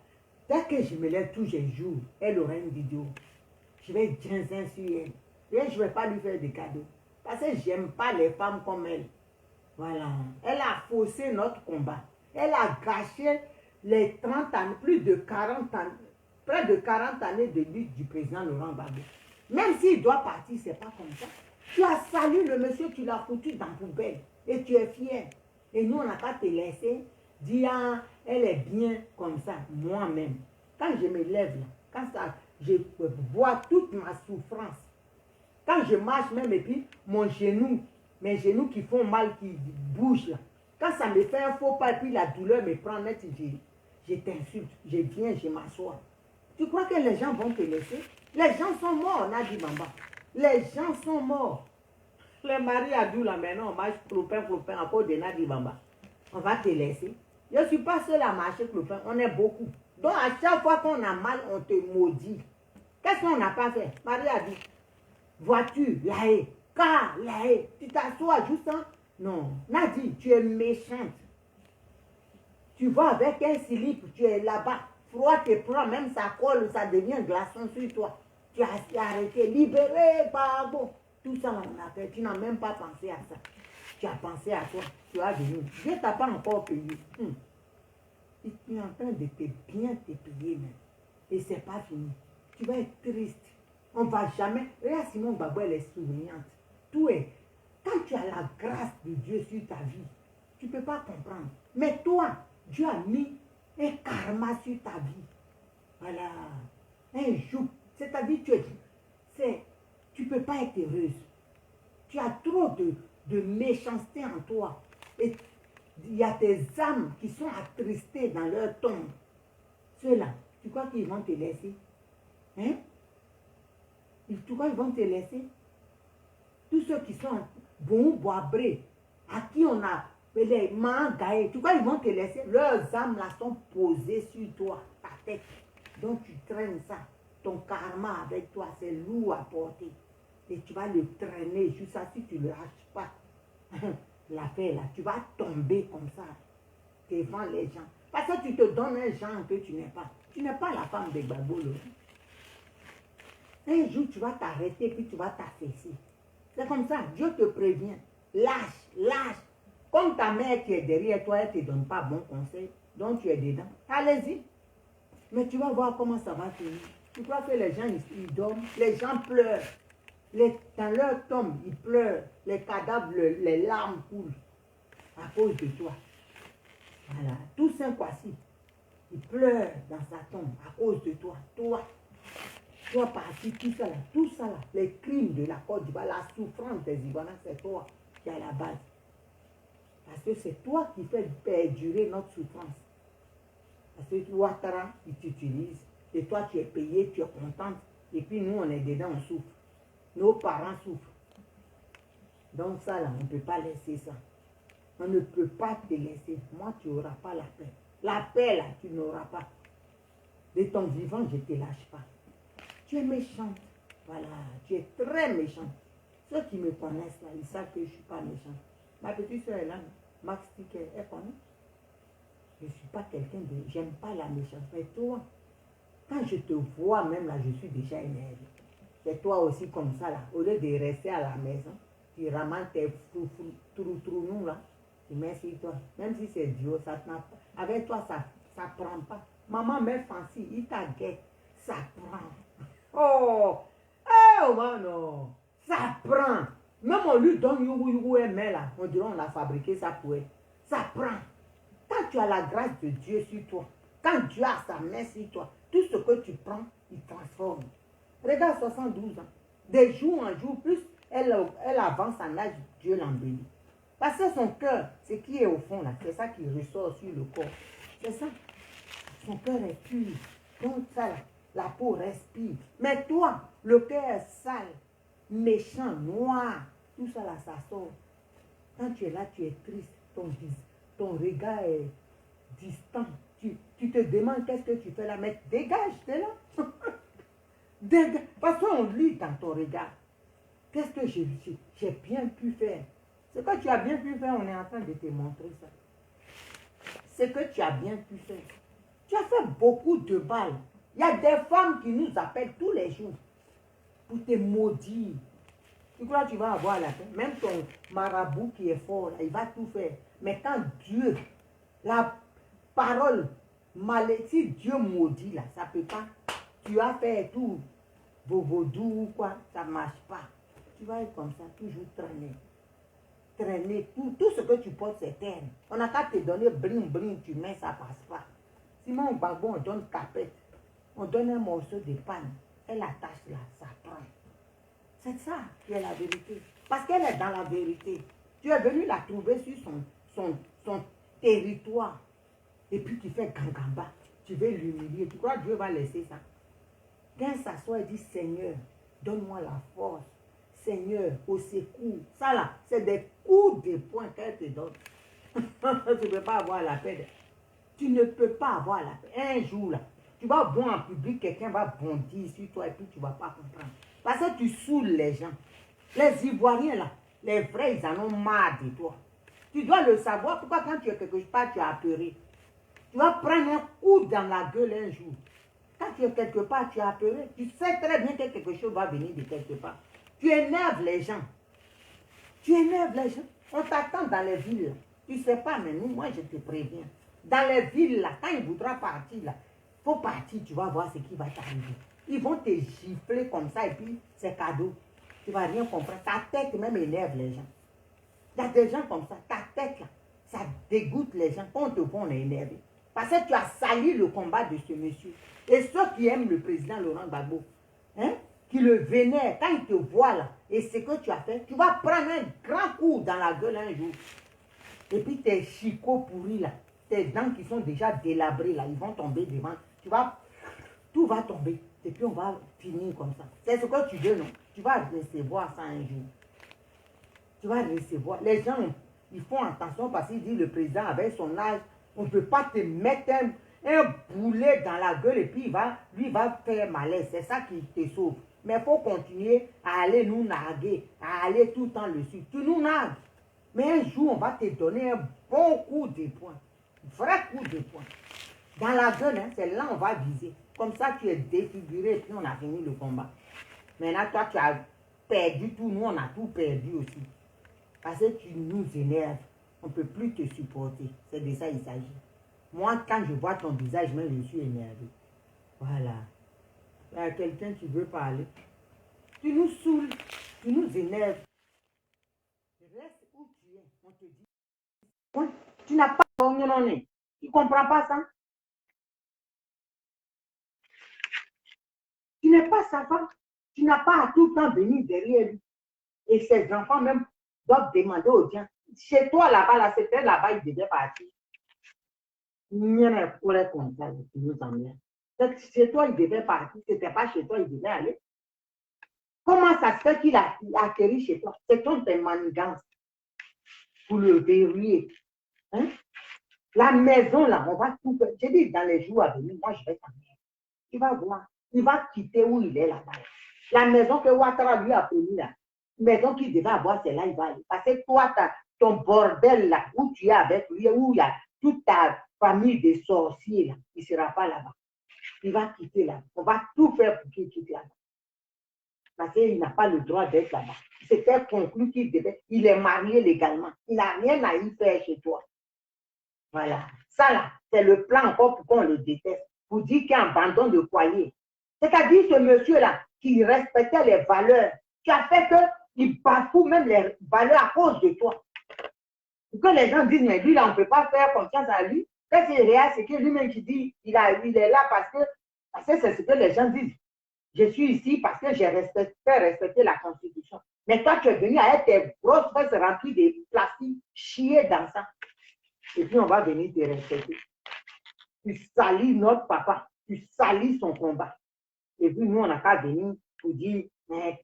Speaker 1: dès que je me lève tous les jours, elle aura une vidéo. Je vais ginzer sur elle. Et je ne vais pas lui faire des cadeaux. Parce que je n'aime pas les femmes comme elle. Voilà. Elle a faussé notre combat. Elle a gâché les 30 ans, plus de 40 ans, près de 40 années de lutte du président Laurent Gbagbo. Même s'il doit partir, ce n'est pas comme ça. Tu as salué le monsieur, tu l'as foutu dans la poubelle et tu es fier. Et nous, on n'a pas te laissé dire, ah, elle est bien comme ça, moi-même. Quand je me lève, là, quand ça, je vois toute ma souffrance. Quand je marche même et puis mon genou, mes genoux qui font mal, qui bougent là. Quand ça me fait un faux pas et puis la douleur me prend net, je t'insulte, je viens, je m'assois. Tu crois que les gens vont te laisser? Les gens sont morts, Nadi Bamba. Les gens sont morts. Les maris à là maintenant, on marche clopin à cause de Nadi Bamba. On va te laisser. Je ne suis pas seule à marcher clopin, on est beaucoup. Donc à chaque fois qu'on a mal, on te maudit. Qu'est-ce qu'on n'a pas fait? Marie a dit, voiture, la haie, car, la haie, tu t'assois juste en... Non, Nadi, tu es méchante. Tu vas avec un slip, tu es là-bas. Froid te prend, même ça colle, ça devient glaçon sur toi. Tu as arrêté, libéré, pardon. Tout ça, on a fait. Tu n'as même pas pensé à ça. Tu as pensé à toi. Tu as venu. Dieu ne t'a pas encore payé. Il est en train de te bien te payer même. Et ce n'est pas fini. Tu vas être triste. On ne va jamais. Regarde Simone Gbagbo, elle est souriante. Tout est. Quand tu as la grâce de Dieu sur ta vie, tu ne peux pas comprendre. Mais toi, Dieu a mis un karma sur ta vie. Voilà. Un jour. C'est-à-dire, tu ne peux pas être heureuse. Tu as trop de méchanceté en toi. Et il y a des âmes qui sont attristées dans leur tombe. Ceux-là, tu crois qu'ils vont te laisser? Hein? Tu crois qu'ils vont te laisser? Tous ceux qui sont bons, boibrés, à qui on a les mains gaillées, tu crois qu'ils vont te laisser? Leurs âmes là sont posées sur toi, ta tête. Donc tu traînes ça. Ton karma avec toi, c'est lourd à porter. Et tu vas le traîner jusqu'à si tu ne le lâches pas. L'affaire là, tu vas tomber comme ça devant les gens. Parce que tu te donnes un genre que tu n'es pas. Tu n'es pas la femme de Gbagbo. Un jour, tu vas t'arrêter puis tu vas t'affaisser. C'est comme ça, Dieu te prévient. Lâche, lâche. Comme ta mère qui est derrière toi, elle ne te donne pas bon conseil, donc tu es dedans. Allez-y. Mais tu vas voir comment ça va finir. Tu crois que les gens, ils dorment, les gens pleurent. Dans leur tombe, ils pleurent. Les cadavres, les larmes coulent à cause de toi. Voilà. Tout Saint-Kwasi, il pleure dans sa tombe à cause de toi. Toi parti, tout ça là, les crimes de la Côte d'Ivoire, la souffrance des Ivoiriens, c'est toi qui es à la base. Parce que c'est toi qui fais perdurer notre souffrance. Parce que Ouattara, il t'utilise. Et toi, tu es payé, tu es contente. Et puis nous, on est dedans, on souffre. Nos parents souffrent. Donc ça, là, on ne peut pas laisser ça. On ne peut pas te laisser. Moi, tu n'auras pas la paix. La paix, là, tu n'auras pas. De ton vivant, je ne te lâche pas. Tu es méchante. Voilà, tu es très méchante. Ceux qui me connaissent, là, ils savent que je ne suis pas méchante. Ma petite soeur est là, Max Ticket, elle connaît. Je ne suis pas quelqu'un de... J'aime pas la méchance. Mais toi, quand je te vois même là, je suis déjà énervée. C'est toi aussi comme ça là. Au lieu de rester à la maison, tu ramasses tes trous là. Tu mets sur toi. Même si c'est Dieu, ça n'a pas. Avec toi, ça ne prend pas. Maman, mère Fancy, il t'a guette. Ça prend. Oh! Oh, non! Ça prend. Même on lui donne yougou et met là. On dirait on a fabriqué ça pour elle. Ça prend. Quand tu as la grâce de Dieu sur toi, quand Dieu a sa main sur toi, tout ce que tu prends, il transforme. Regarde 72 ans. De jour en jour, plus elle avance en âge, Dieu l'embellit. Parce que son cœur, ce qui est au fond là, c'est ça qui ressort sur le corps. C'est ça. Son cœur est pur. Donc ça là, la peau respire. Mais toi, le cœur est sale, méchant, noir. Tout ça là, ça sort. Quand tu es là, tu es triste. Ton regard est distant. Tu te demandes qu'est-ce que tu fais là. Mais dégage, t'es là. Dégage. Parce qu'on lit dans ton regard. Qu'est-ce que j'ai bien pu faire? Ce que tu as bien pu faire, on est en train de te montrer ça. Ce que tu as bien pu faire. Tu as fait beaucoup de balles. Il y a des femmes qui nous appellent tous les jours pour te maudire. Tu crois que tu vas avoir la paix? Même ton marabout qui est fort, là, il va tout faire. Mais quand Dieu, la parole si Dieu maudit, là, ça ne peut pas. Tu as fait tout, vos vaudous ou quoi, ça ne marche pas. Tu vas être comme ça, toujours traîner. Traîner, tout ce que tu portes, c'est terre. On n'a qu'à te donner bling, tu mets, ça ne passe pas. Simone Gbagbo, on donne tapette. On donne un morceau de panne. Elle attache là, ça prend. C'est ça qui est la vérité. Parce qu'elle est dans la vérité. Tu es venu la trouver sur son territoire. Et puis tu fais gangamba. tu veux l'humilier. Tu crois que Dieu va laisser ça? Quand s'assoit et dit, Seigneur, donne-moi la force. Seigneur, au secours. Ça là, c'est des coups de poing qu'elle te donne. Tu ne peux pas avoir la paix. Tu ne peux pas avoir la paix. Un jour là, tu vas voir en public, quelqu'un va bondir sur toi et puis tu ne vas pas comprendre. Parce que tu saoules les gens. Les Ivoiriens là, les vrais, ils en ont marre de toi. Tu dois le savoir. Pourquoi quand tu es quelque part, tu es apeuré. Tu vas prendre un coup dans la gueule un jour. Quand tu es quelque part, tu es apeuré. Tu sais très bien que quelque chose va venir de quelque part. Tu énerves les gens. Tu énerves les gens. On t'attend dans les villes. Tu ne sais pas, mais nous, moi, je te préviens. Dans les villes, là, quand il voudra partir, là, il faut partir, tu vas voir ce qui va t'arriver. Ils vont te gifler comme ça et puis c'est cadeau. Tu ne vas rien comprendre. Ta tête même énerve les gens. Il y a des gens comme ça. Ta tête, là, ça dégoûte les gens. Quand on te voit, on est énervé. Parce que tu as sali le combat de ce monsieur. Et ceux qui aiment le président Laurent Gbagbo, hein, qui le vénèrent, quand ils te voient là, et ce que tu as fait, tu vas prendre un grand coup dans la gueule un jour. Et puis tes chicots pourris là, tes dents qui sont déjà délabrées là, ils vont tomber devant. Tout va tomber. Et puis on va finir comme ça. C'est ce que tu veux, non? Tu vas recevoir ça un jour. Tu vas recevoir. Les gens, ils font attention parce qu'ils disent le président avec son âge, on ne peut pas te mettre un boulet dans la gueule et puis lui va faire malaise. C'est ça qui te sauve. Mais il faut continuer à aller nous narguer, à aller tout le temps le suivre. Tu nous nargues. Mais un jour, on va te donner un bon coup de poing. Vrai coup de poing. Dans la gueule, hein, c'est là on va viser. Comme ça, tu es défiguré et puis on a fini le combat. Maintenant, toi, tu as perdu tout. Nous, on a tout perdu aussi. Parce que tu nous énerves. On ne peut plus te supporter. C'est de ça il s'agit. Moi, quand je vois ton visage, même je suis énervé. Voilà. Il y a quelqu'un qui veut parler. Tu nous saoules. Tu nous énerves. Reste où tu es. On te dit. Ouais, tu n'as pas de non. Tu ne comprends pas ça? Tu n'es pas sa femme. Tu n'as pas à tout le temps venir derrière lui. Et ses enfants même doivent demander aux gens. Chez toi là-bas, là, c'était là-bas, il devait partir. Il n'y a pas comme ça, qui nous emmène. Chez toi, il devait partir. Ce n'était pas chez toi, il devait aller. Comment ça se fait qu'il a atterri chez toi? C'est ton manigance pour le verrouiller. Hein? La maison, là, on va tout faire. J'ai dit, dans les jours à venir, moi, je vais t'emmener. Tu vas voir. Il va quitter où il est là-bas. La maison que Ouattara lui a promis, là, maison qu'il devait avoir, c'est là il va aller. Parce que toi, ton bordel, là, où tu es avec lui, où il y a toute ta famille de sorciers, là, il ne sera pas là-bas. Il va quitter là. On va tout faire pour qu'il quitte là-bas. Parce qu'il n'a pas le droit d'être là-bas. C'était conclu qu'il devait. Il est marié légalement. Il n'a rien à y faire chez toi. Voilà. Ça, là, c'est le plan encore pour qu'on le déteste. Pour dire qu'il y a un abandon de foyer. C'est-à-dire ce monsieur-là qui respectait les valeurs. Tu as fait qu'il bafoue même les valeurs à cause de toi. Pour que les gens disent, mais lui, là, on ne peut pas faire confiance à lui. Qu'est-ce qu'il est réel, c'est que lui-même qui dit, il est là parce que c'est ce que les gens disent. Je suis ici parce que j'ai fait respecter la Constitution. Mais toi, tu es venu avec tes grosses fesses remplies de plastique, chier dans ça. Et puis, on va venir te respecter. Tu salis notre papa. Tu salis son combat. Et puis, nous, on n'a qu'à venir pour dire,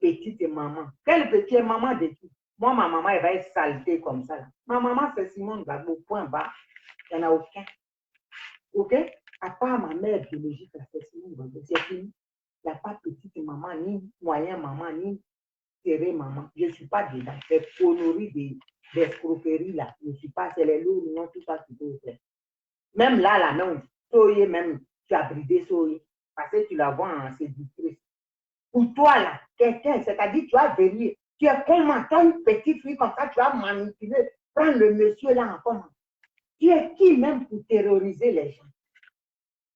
Speaker 1: petite maman. Quelle petite maman de qui? Moi, ma maman, elle va être saleté comme ça. Là. Ma maman, c'est Simone Gbagbo, point bas. Il n'y en a aucun. OK? À part ma mère biologique, c'est Simone Gbagbo. C'est fini. Il n'y a pas petite maman, ni moyen maman, ni serré maman. Je ne suis pas dedans. C'est conneries d'escroquerie là. Je ne suis pas, c'est les lourds, non, tout ça, tu peux faire. Même là, non. Soyez même, tu as bridé Soyez. Parce que tu la vois en séductrice. Pour toi, là, quelqu'un, c'est-à-dire, tu as vérifié. Tu es comment? Tu as une petite fille comme ça, tu as manipulé. Prends le monsieur là en comment? Tu es qui même pour terroriser les gens?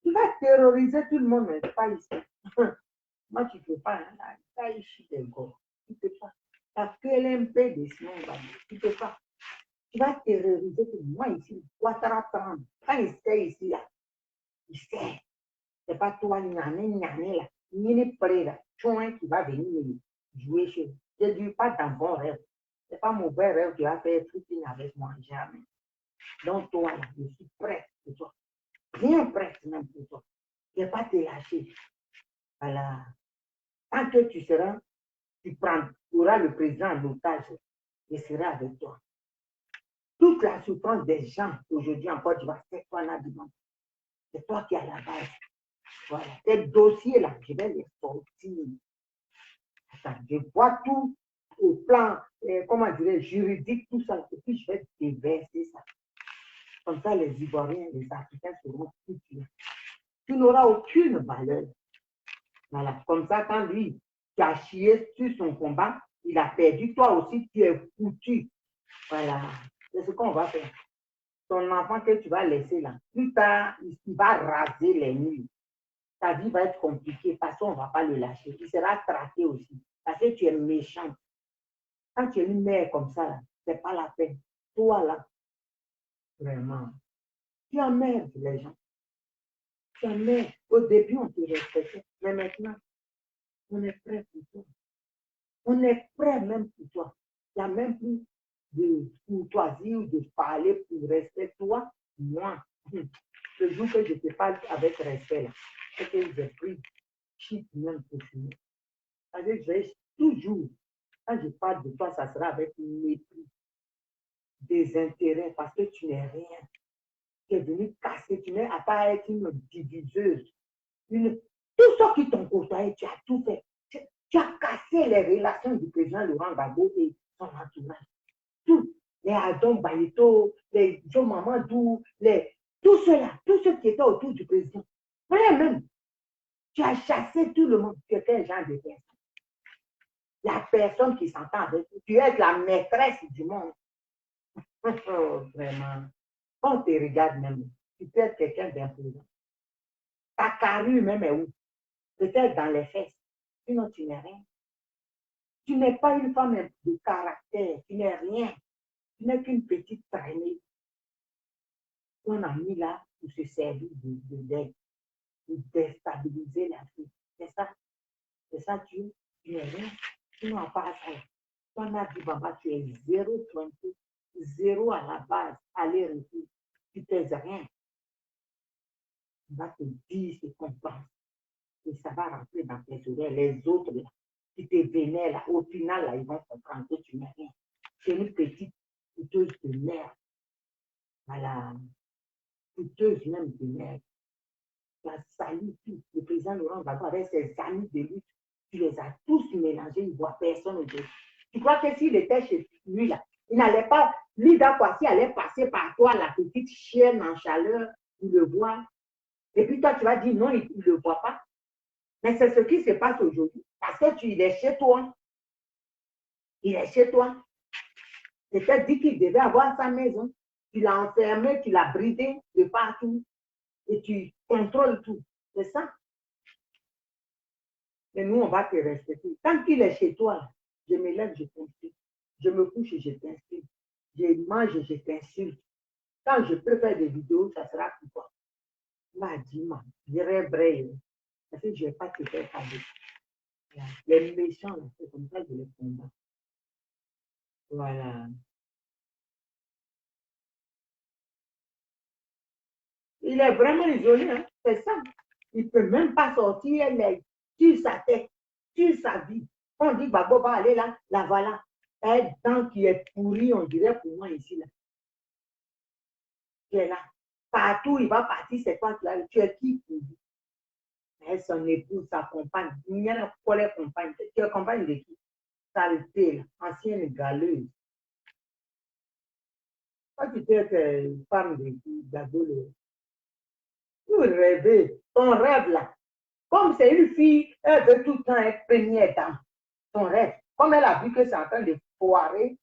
Speaker 1: Tu vas terroriser tout le monde, mais pas ici. Moi, tu ne peux pas. Hein, ça, ici, des gars. Tu ne peux pas. Parce qu'elle est un peu de Simon Gbagbo. Tu ne peux pas. Tu vas terroriser tout le monde. Moi, ici, Ouattara prendre. Quand il sait ici, là, il sait. C'est pas toi, gnané, là. Ni prêt, là. Chouin qui va venir jouer chez vous. Je ne dis pas dans bon rêve. Ce n'est pas mon vrai rêve qui va faire footing avec moi. Jamais. Donc, toi, là, je suis prêt pour toi. Rien presque même pour toi. Tu ne vas pas te lâcher. Voilà. Tant que tu auras le président en otage, il sera avec toi. Toute la souffrance des gens aujourd'hui en Côte d'Ivoire, c'est toi, Nadiman. C'est toi qui as la base. Voilà. Tes dossiers-là, je vais les sortir. Attends, je vois tout au plan, comment dirais juridique, tout ça. Et puis, je vais déverser ça. Comme ça, les Ivoiriens, les Africains seront foutus. Tu n'auras aucune valeur. Voilà. Comme ça, quand lui, tu as chié sur son combat, il a perdu. Toi aussi, tu es foutu. Voilà. C'est ce qu'on va faire. Ton enfant que tu vas laisser là, plus tard, il va raser les murs. Ta vie va être compliquée parce qu'on ne va pas le lâcher. Il sera traqué aussi. Parce que tu es méchant. Quand tu es une mère comme ça, ce n'est pas la peine. Toi là, vraiment, tu emmerdes les gens. Tu emmerdes. Au début, on te respectait. Mais maintenant, on est prêt pour toi. On est prêt même pour toi. Il n'y a même plus de courtoisie ou de parler pour respect. Toi, moi, le jour que je te parle avec respect, là, c'est que j'ai pris shit même pour finir. C'est-à-dire que je vais toujours, quand je parle de toi, ça sera avec mépris, désintérêt, parce que tu n'es rien. Tu es venu casser, tu n'es à pas être une diviseuse. Tout ce qui t'ont côtoyé, tu as tout fait. Tu as cassé les relations du président Laurent Gbagbo et son entourage. Tout. Les Adam Bayito, les Joe Mamadou, tout cela, tout ce qui était autour du président. Voilà même. Tu as chassé tout le monde. Tu étais un genre de personne. La personne qui s'entend avec toi. Tu es la maîtresse du monde. Oh, vraiment. Quand on te regarde même, tu peux être quelqu'un d'imposant. Ta carrure même est où? Peut-être dans les fesses. Sinon, tu n'es rien. Tu n'es pas une femme de caractère. Tu n'es rien. Tu n'es qu'une petite traînée qu'on a mis là pour se servir d'elle, pour déstabiliser la vie. C'est ça. C'est ça, tu n'es rien. Sinon, à part ça, ton dit, Baba, tu es zéro twenty, zéro à la base, aller-retour. Tu ne pèses rien. Tu vas te dire ce qu'on pense. Et ça va rentrer dans tes oreilles. Les autres, là, qui te vénèrent, là, au final, là, ils vont comprendre que tu n'es rien. C'est une petite coûteuse de merde. Voilà. Coûteuse même de merde. Tu as sali tout. Le président Laurent Gbagbo avec ses amis de lutte, tu les as tous mélangés, il ne voit personne aujourd'hui. Tu crois que s'il était chez lui, là, il n'allait pas, lui d'Akwasi allait passer par toi, la petite chienne en chaleur, il le voit. Et puis toi, tu vas dire non, il ne le voit pas. Mais c'est ce qui se passe aujourd'hui. Parce que il est chez toi. Il est chez toi. C'était dit qu'il devait avoir sa maison. Tu l'as enfermé, tu l'as bridé de partout. Et tu contrôles tout. C'est ça. Mais nous, on va te respecter. Tant qu'il est chez toi, je me lève, je t'insulte. Je me couche et je t'insulte. Je mange et je t'insulte. Quand je peux faire des vidéos, ça sera pour toi. Ma dit, je rêverai. Parce que je ne vais pas te faire parler. Les méchants, c'est comme ça que je les combats. Voilà. Il est vraiment isolé, hein? C'est ça. Il ne peut même pas sortir sur sa tête, sur sa vie. Quand on dit Babo va aller là, la voilà. Un dent qui est pourri, on dirait pour moi ici. Là. Tu es là. Partout, il va partir, c'est toi là. Tu es qui pour lui? Elle, son épouse, sa compagne. Il y en a quoi les compagnes? Tu es compagne de qui? Saleté, là. Ancienne galeuse. Quand tu es une femme de Babo, tu rêves. Ton rêve là. Comme c'est une fille, elle veut tout le temps être première dame. Son rêve. Comme elle a vu que c'est en train de foirer,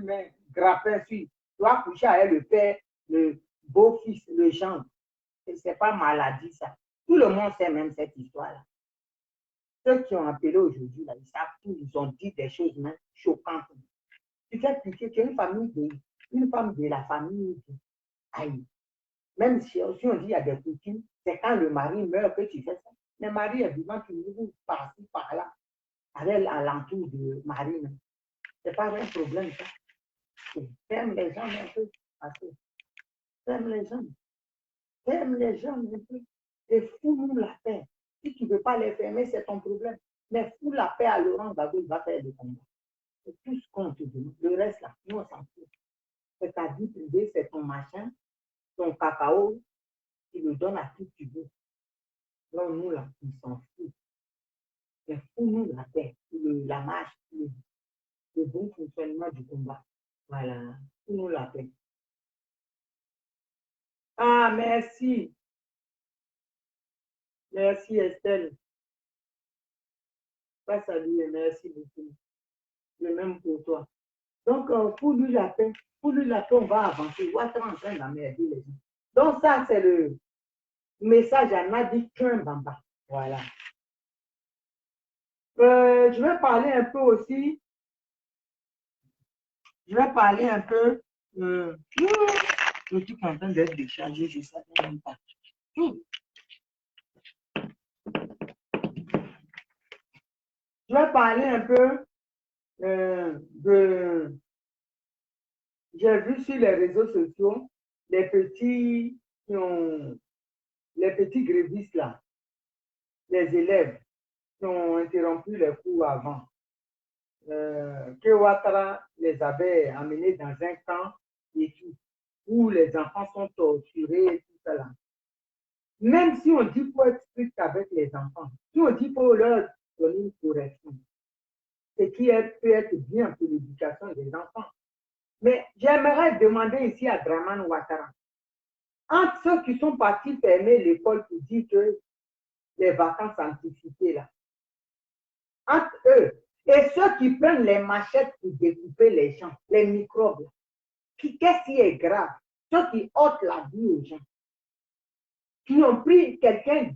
Speaker 1: mais grappin sur, tu dois coucher avec le père, le beau-fils, le gendre. C'est pas maladie, ça. Tout le monde sait même cette histoire-là. Ceux qui ont appelé aujourd'hui, là, ils savent tout, ils ont dit des choses même choquantes. Tu fais pitié, tu es une femme de la famille. Aïe. Même si on dit qu'il y a des coutumes, c'est quand le mari meurt que tu fais ça. Le mari est vivant, tu mourras par-ci, par-là, avec l'entour de mari. C'est pas un problème, ça. Ferme les gens un peu. Ferme les gens. Ferme les gens un peu et fous-nous la paix. Si tu ne veux pas les fermer, c'est ton problème. Mais fous la paix à Laurent Gbagbo, il va faire le combat. C'est tout ce qu'on te demande. Le reste, là, nous, on s'en fout. C'est ta vie privée, c'est ton machin, ton cacao, tu le donnes à qui tu veux. Donc, nous, là, on s'en fout. Mais fous-nous la paix, la marche, le bon fonctionnement du combat. Voilà. Fous-nous la paix. Ah, merci. Merci, Estelle. Pas salut et merci beaucoup. Le même pour toi. Donc, pour lui la paix, on va avancer. Ouattara en train d'emmerder les gens. Donc, ça, c'est le message à Nadi Bamba. Voilà. Je vais parler un peu aussi. Je vais parler un peu. Le truc est en train d'être déchargé, je ne sais même pas. Je vais parler un peu de. J'ai vu sur les réseaux sociaux les petits qui ont. Les petits grévistes là, les élèves qui ont interrompu les cours avant. Que Ouattara les avait amenés dans un camp et tout, où les enfants sont torturés et tout ça là. Même si on dit pour être strict avec les enfants, si on dit pour leur donner une correction, ce qui peut être bien pour l'éducation des enfants. Mais j'aimerais demander ici à Draman Ouattara, entre ceux qui sont partis fermer l'école pour dire que les vacances anticipées là, entre eux et ceux qui prennent les machettes pour découper les gens, les microbes, qu'est-ce qui est grave? Ceux qui ôtent la vie aux gens, qui ont pris quelqu'un,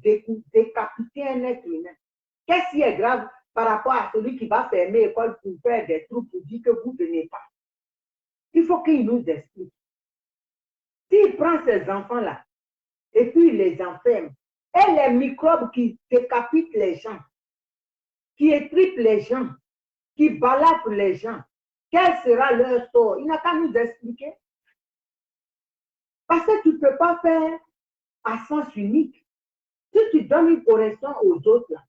Speaker 1: décapité un être humain. Qu'est-ce qui est grave par rapport à celui qui va fermer l'école pour faire des trucs pour dire que vous ne venez pas? Il faut qu'il nous explique. S'il prend ces enfants-là et puis il les enferme, et les microbes qui décapitent les gens, qui étripent les gens, qui balafrent les gens, quel sera leur sort? Il n'a qu'à nous expliquer. Parce que tu ne peux pas faire à sens unique. Si tu donnes une correction aux autres, là,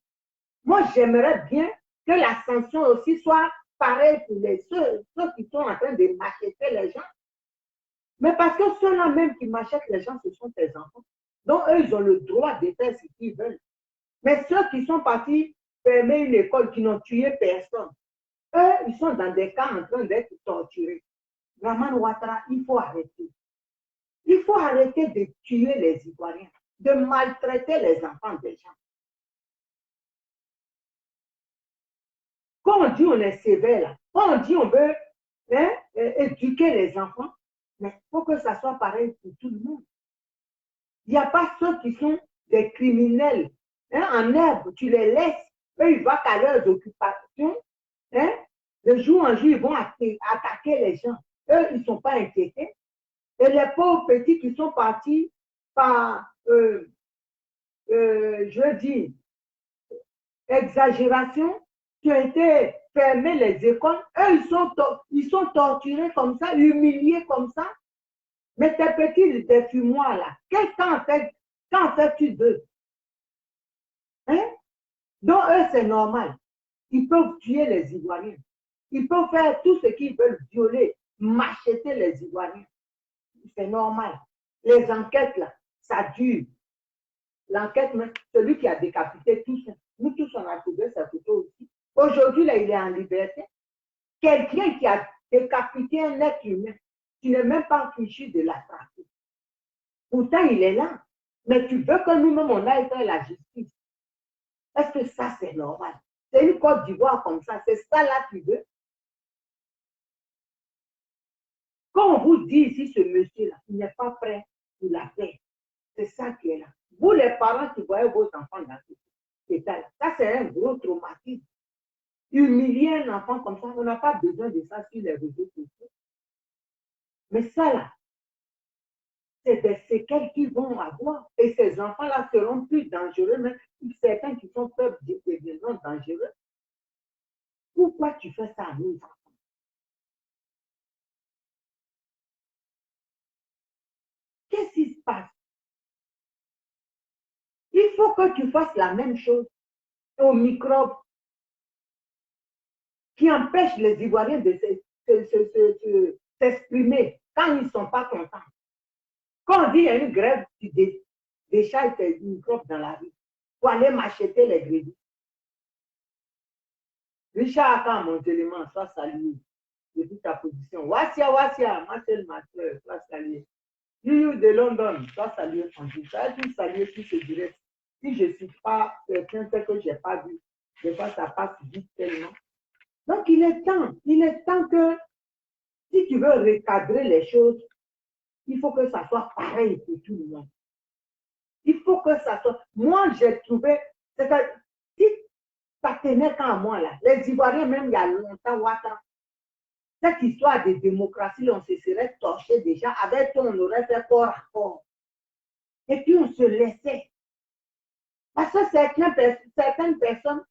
Speaker 1: moi j'aimerais bien que la sanction aussi soit pareille pour ceux qui sont en train de macheter les gens. Mais parce que ceux-là même qui machètent les gens, ce sont tes enfants. Donc eux, ils ont le droit de faire ce qu'ils veulent. Mais ceux qui sont partis fermer une école, qui n'ont tué personne, eux, ils sont dans des cas en train d'être torturés. Draman Ouattara, il faut arrêter. Il faut arrêter de tuer les Ivoiriens, de maltraiter les enfants des gens. Quand on dit on est sévère, là, quand on dit on veut éduquer les enfants, mais il faut que ça soit pareil pour tout le monde. Il n'y a pas ceux qui sont des criminels en herbe, tu les laisses, eux, ils vont qu'à leurs occupations. De jour en jour, ils vont attaquer les gens. Eux, ils ne sont pas inquiétés. Et les pauvres petits qui sont partis par, je dis, exagération, qui ont été fermés les écoles, eux, ils sont torturés comme ça, humiliés comme ça. Mais tes petits, tes fumoirs là, qu'en fais-tu d'eux? Donc, eux, c'est normal. Ils peuvent tuer les Ivoiriens. Ils peuvent faire tout ce qu'ils veulent, violer, macheter les Ivoiriens. C'est normal. Les enquêtes, là, ça dure. L'enquête, celui qui a décapité tous, nous tous, on a trouvé sa photo aussi. Aujourd'hui, là, il est en liberté. Quelqu'un qui a décapité un être humain, qui n'est même pas fichu de la traque. Pourtant, il est là. Mais tu veux que nous-mêmes, on aille faire la justice. Est-ce que ça, c'est normal? C'est une Côte d'Ivoire comme ça. C'est ça là tu veux? Quand on vous dit ici, ce monsieur-là, il n'est pas prêt pour la paix. C'est ça qui est là. Vous, les parents qui voyez vos enfants dans cet état-là, ça, c'est un gros traumatisme. Humilier un enfant comme ça, on n'a pas besoin de ça sur les réseaux sociaux. Mais ça, là, c'est des séquelles qu'ils vont avoir. Et ces enfants-là seront plus dangereux, mais certains qui sont peuvent devenir dangereux. Pourquoi tu fais ça à nos enfants? Qu'est-ce qui se passe? que tu fasses la même chose aux microbes qui empêchent les Ivoiriens de s'exprimer quand ils ne sont pas contents. Quand on dit qu'il y a une grève, tu décharges tes microbes dans la rue pour aller m'acheter les grévis. Richard Akan Montélément, sois salué depuis ta position. Wassia, Marcel Master, sois salué. You de London, sois salué, Francis. Ça va être salué si je dirais. Si je ne suis pas quelqu'un que je n'ai pas vu, des fois ça passe vite tellement. Donc il est temps que si tu veux recadrer les choses, il faut que ça soit pareil pour tout le monde. Il faut que ça soit. Moi, j'ai trouvé, si ça tenait qu'à moi là, les Ivoiriens, même il y a longtemps, cette histoire de démocratie, on se serait torché déjà. Avec toi, on aurait fait corps à corps. Et puis, on se laissait. Parce que certaines personnes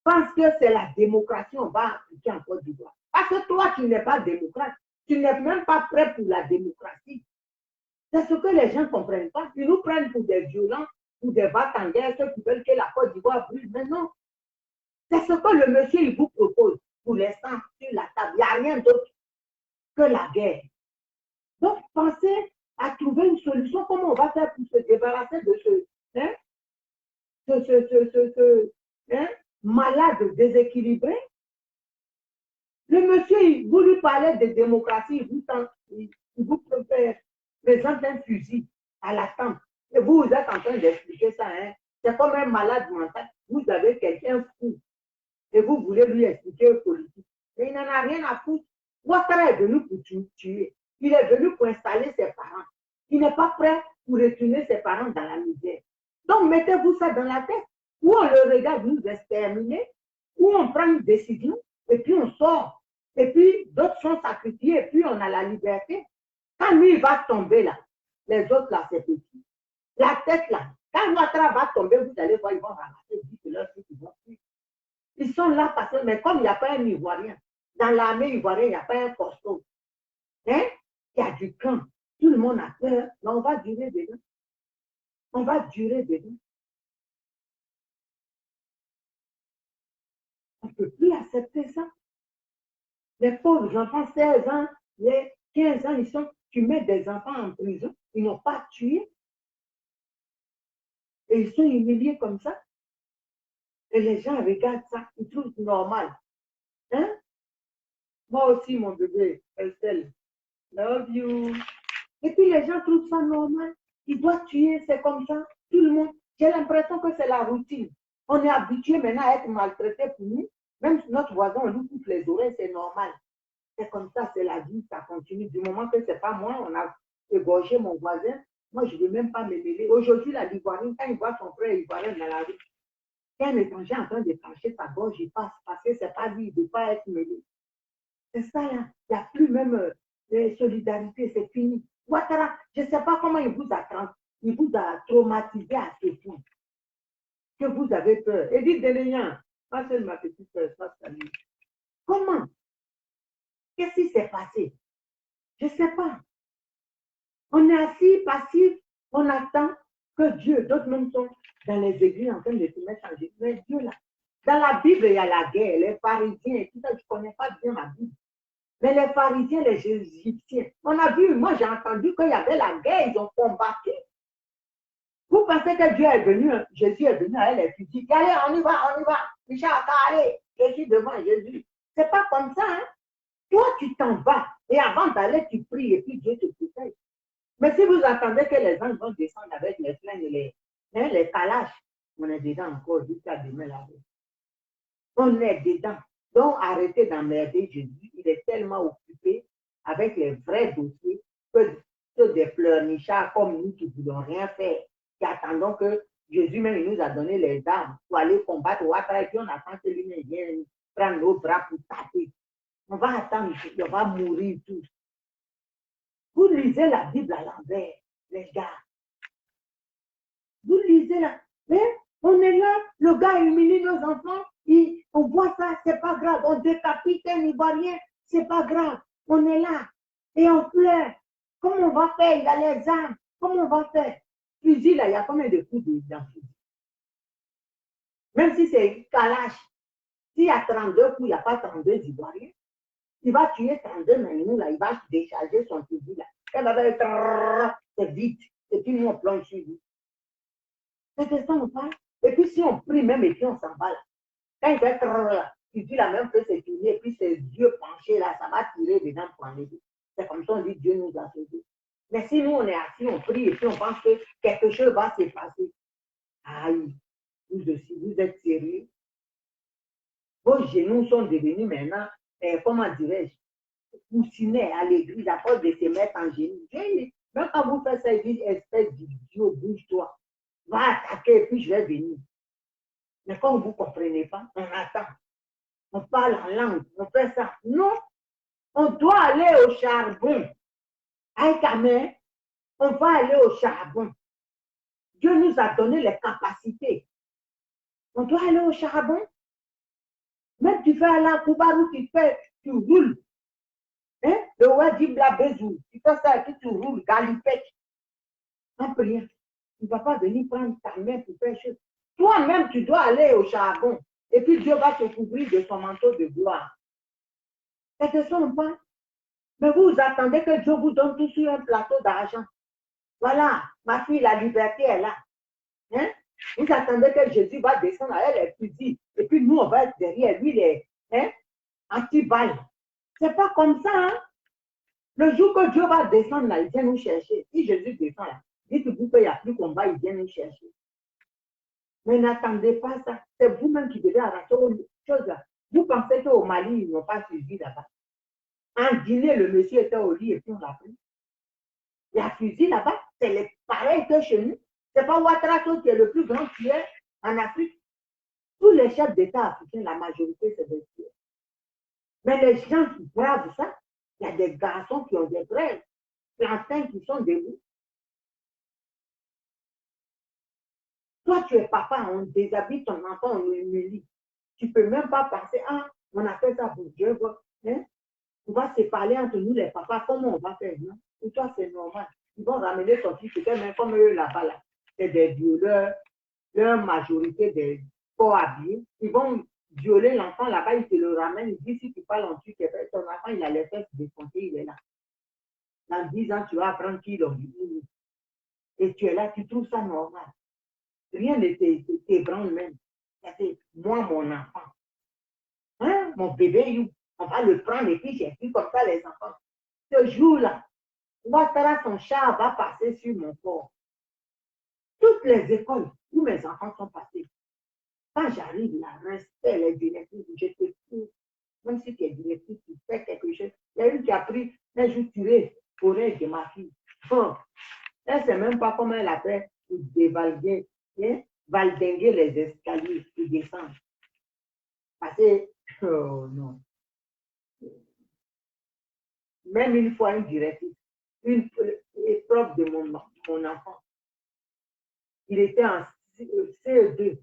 Speaker 1: pensent que c'est la démocratie, on va appliquer en Côte d'Ivoire. Parce que toi, tu n'es pas démocrate. Tu n'es même pas prêt pour la démocratie. C'est ce que les gens ne comprennent pas. Ils nous prennent pour des violents, pour des battants en guerre, ceux qui veulent que la Côte d'Ivoire brûle. Mais non. C'est ce que le monsieur il vous propose pour l'instant sur la table. Il n'y a rien d'autre que la guerre. Donc, pensez à trouver une solution. Comment on va faire pour se débarrasser de ce malade déséquilibré? Le monsieur, vous lui parlez de démocratie, il vous présente un fusil à la tempe. Et vous êtes en train d'expliquer ça. C'est comme un malade mental. Vous avez quelqu'un fou. Et vous voulez lui expliquer politique. Mais il n'en a rien à foutre. Ouattara est venu pour tuer. Il est venu pour installer ses parents. Il n'est pas prêt pour retourner ses parents dans la misère. Donc, mettez-vous ça dans la tête. Ou on le regarde nous exterminer, ou on prend une décision, et puis on sort. Et puis, d'autres sont sacrifiés, et puis on a la liberté. Quand lui, il va tomber là, les autres là, c'est petit. La tête là, quand Ouattara va tomber, vous allez voir, ils vont ramasser 10 de leurs trucs, ils vont fuir. Ils sont là parce que, mais comme il n'y a pas un Ivoirien, dans l'armée ivoirienne, il n'y a pas un costaud. Il y a du camp. Tout le monde a peur. Mais on va durer dedans. On va durer dedans. On ne peut plus accepter ça. Les pauvres enfants, 16 ans, les 15 ans, tu mets des enfants en prison. Ils n'ont pas tué. Et ils sont humiliés comme ça. Et les gens regardent ça, ils trouvent normal. Moi aussi, mon bébé, Estelle, love you. Et puis les gens trouvent ça normal. Ils doivent tuer, c'est comme ça. Tout le monde. J'ai l'impression que c'est la routine. On est habitué maintenant à être maltraité pour nous. Même notre voisin, on nous coupe les oreilles, c'est normal. C'est comme ça, c'est la vie, ça continue. Du moment que ce n'est pas moi, on a égorgé mon voisin. Moi, je ne veux même pas me mêler. Aujourd'hui, la Ivoirienne, quand il voit son frère Ivoirien dans la rue, quand un étranger est en train de trancher sa gorge, il passe parce que ce n'est pas lui, il ne veut pas être mêlé. C'est ça, là. Il n'y a plus même solidarité, c'est fini. Ouattara, je ne sais pas comment il vous a traumatisé à ce point que vous avez peur. Edith Delénian, pas seule ma petite soeur, pas salut. Comment? Qu'est-ce qui s'est passé? Je ne sais pas. On est assis, passif, on attend que Dieu, d'autres même sont dans les églises en train de se mettre en Jésus. Mais Dieu, là, dans la Bible, il y a la guerre, les pharisiens et tout ça, je ne connais pas bien la Bible. Mais les pharisiens, les Égyptiens, on a vu, moi j'ai entendu qu'il y avait la guerre, ils ont combattu. Vous pensez que Dieu est venu, Jésus est venu à elle et puis dit, allez, on y va, Richard, allez, Jésus devant Jésus. C'est pas comme ça, hein. Toi, tu t'en vas, et avant d'aller, tu pries, et puis Dieu te protège. Mais si vous attendez que les anges vont descendre avec les flingues et les calages, on est dedans encore jusqu'à demain là. On est dedans. Donc, arrêtez d'emmerder Jésus. Il est tellement occupé avec les vrais dossiers que des pleurnichards comme nous qui ne voulons rien faire, qui attendons que Jésus même nous a donné les armes pour aller combattre Ouattara et puis on attend que lui-même vienne prendre nos bras pour taper. On va attendre, on va mourir tous. Vous lisez la Bible à l'envers, les gars. Vous lisez là. Mais on est là, le gars humilie nos enfants. On voit ça, c'est pas grave. On décapite un Ivoirien, c'est pas grave. On est là et on pleure. Comment on va faire? Il a les armes. Comment on va faire? Fusil, là, il y a combien de coups dans le fusil?
Speaker 3: Même si c'est Kalash, s'il y a 32 coups, il n'y a pas 32 Ivoiriens. Il va tuer 32 Naïmou, là, il va décharger son fusil, là. Elle va faire c'est vite. Et puis nous, on plonge sur lui. C'est ça, on parle. Et puis si on prie même et puis on s'en va, là. Quand il fait là, il dit la même chose, c'est tourné, et puis ses yeux penchés, là, ça va tirer dedans pour enlever. C'est comme ça, on dit Dieu nous a sauvés. Mais si nous, on est assis, on prie, et puis on pense que quelque chose va se passer. Aïe, vous aussi, vous êtes sérieux. Vos genoux sont devenus maintenant, comment dirais-je, coussinets à l'église à cause de se mettre en genoux. Même quand vous faites ça, il dit, espèce d'idiot, bouge-toi. Va attaquer, et puis je vais venir. Mais quand vous ne comprenez pas, on attend. On parle en langue, on fait ça. Non, on doit aller au charbon. Avec ta main, on va aller au charbon. Dieu nous a donné les capacités. On doit aller au charbon. Même tu fais à la Koubarou, tu roules. Hein? Le Wadi Blabezou, tu fais ça et puis tu roules, galipette. En priant. Tu ne vas pas venir prendre ta main pour faire chose. Toi-même, tu dois aller au charbon. Et puis Dieu va te couvrir de son manteau de gloire. C'est que ça, on parle. Mais vous attendez que Dieu vous donne tout sur un plateau d'argent. Voilà, ma fille, la liberté est là. Hein? Vous attendez que Jésus va descendre à elle, les fusils. Et puis nous, on va être derrière lui, les anti-balles. C'est pas comme ça. Hein? Le jour que Dieu va descendre là, il vient nous chercher. Si Jésus descend là, dites-vous qu'il n'y a plus combat, il vient nous chercher. Mais n'attendez pas ça. C'est vous-même qui devez arracher aux choses là. Vous pensez qu'au Mali, ils n'ont pas suivi là-bas. En dîner, le monsieur était au lit et puis on l'a pris. Il y a fusil là-bas, c'est pareil que chez nous. C'est pas Ouattara qui est le plus grand tueur en Afrique. Tous les chefs d'État africains, la majorité, c'est des tueurs. Mais les gens qui bravent ça, il y a des garçons qui ont des vrais plantains qui sont debout. Toi, tu es papa, on déshabille ton enfant, on l'humilie. Tu ne peux même pas penser, ah, on a fait ça pour Dieu. Hein? On va se parler entre nous, les papas, comment on va faire, non? Pour toi, c'est normal. Ils vont ramener ton fils, mais comme eux là-bas, là, c'est des violeurs, leur majorité des corps habillés. Ils vont violer l'enfant là-bas, ils te le ramènent, ils disent, si tu parles en Turc, ton enfant, il a les fesses défoncées, il est là. Dans 10 ans, tu vas apprendre qui l'ont dit. Et tu es là, tu trouves ça normal. Rien ne t'ébranle même. C'est moi, mon enfant. Hein? Mon bébé, on va le prendre et puis j'ai vu comme ça les enfants. Ce jour-là, Ouattara, son char va passer sur mon corps. Toutes les écoles où mes enfants sont passés. Quand j'arrive là, respect les directives, je te fous. Même si tu es directive, tu fais quelque chose. Il y a une qui a pris un jour tiré pour l'œil de ma fille. Bon, elle ne sait même pas comment elle a fait pour dévalguer, valdinguer les escaliers et descendre. Parce que, oh non. Même une fois, une directive, une épreuve de mon enfant. Il était en CE2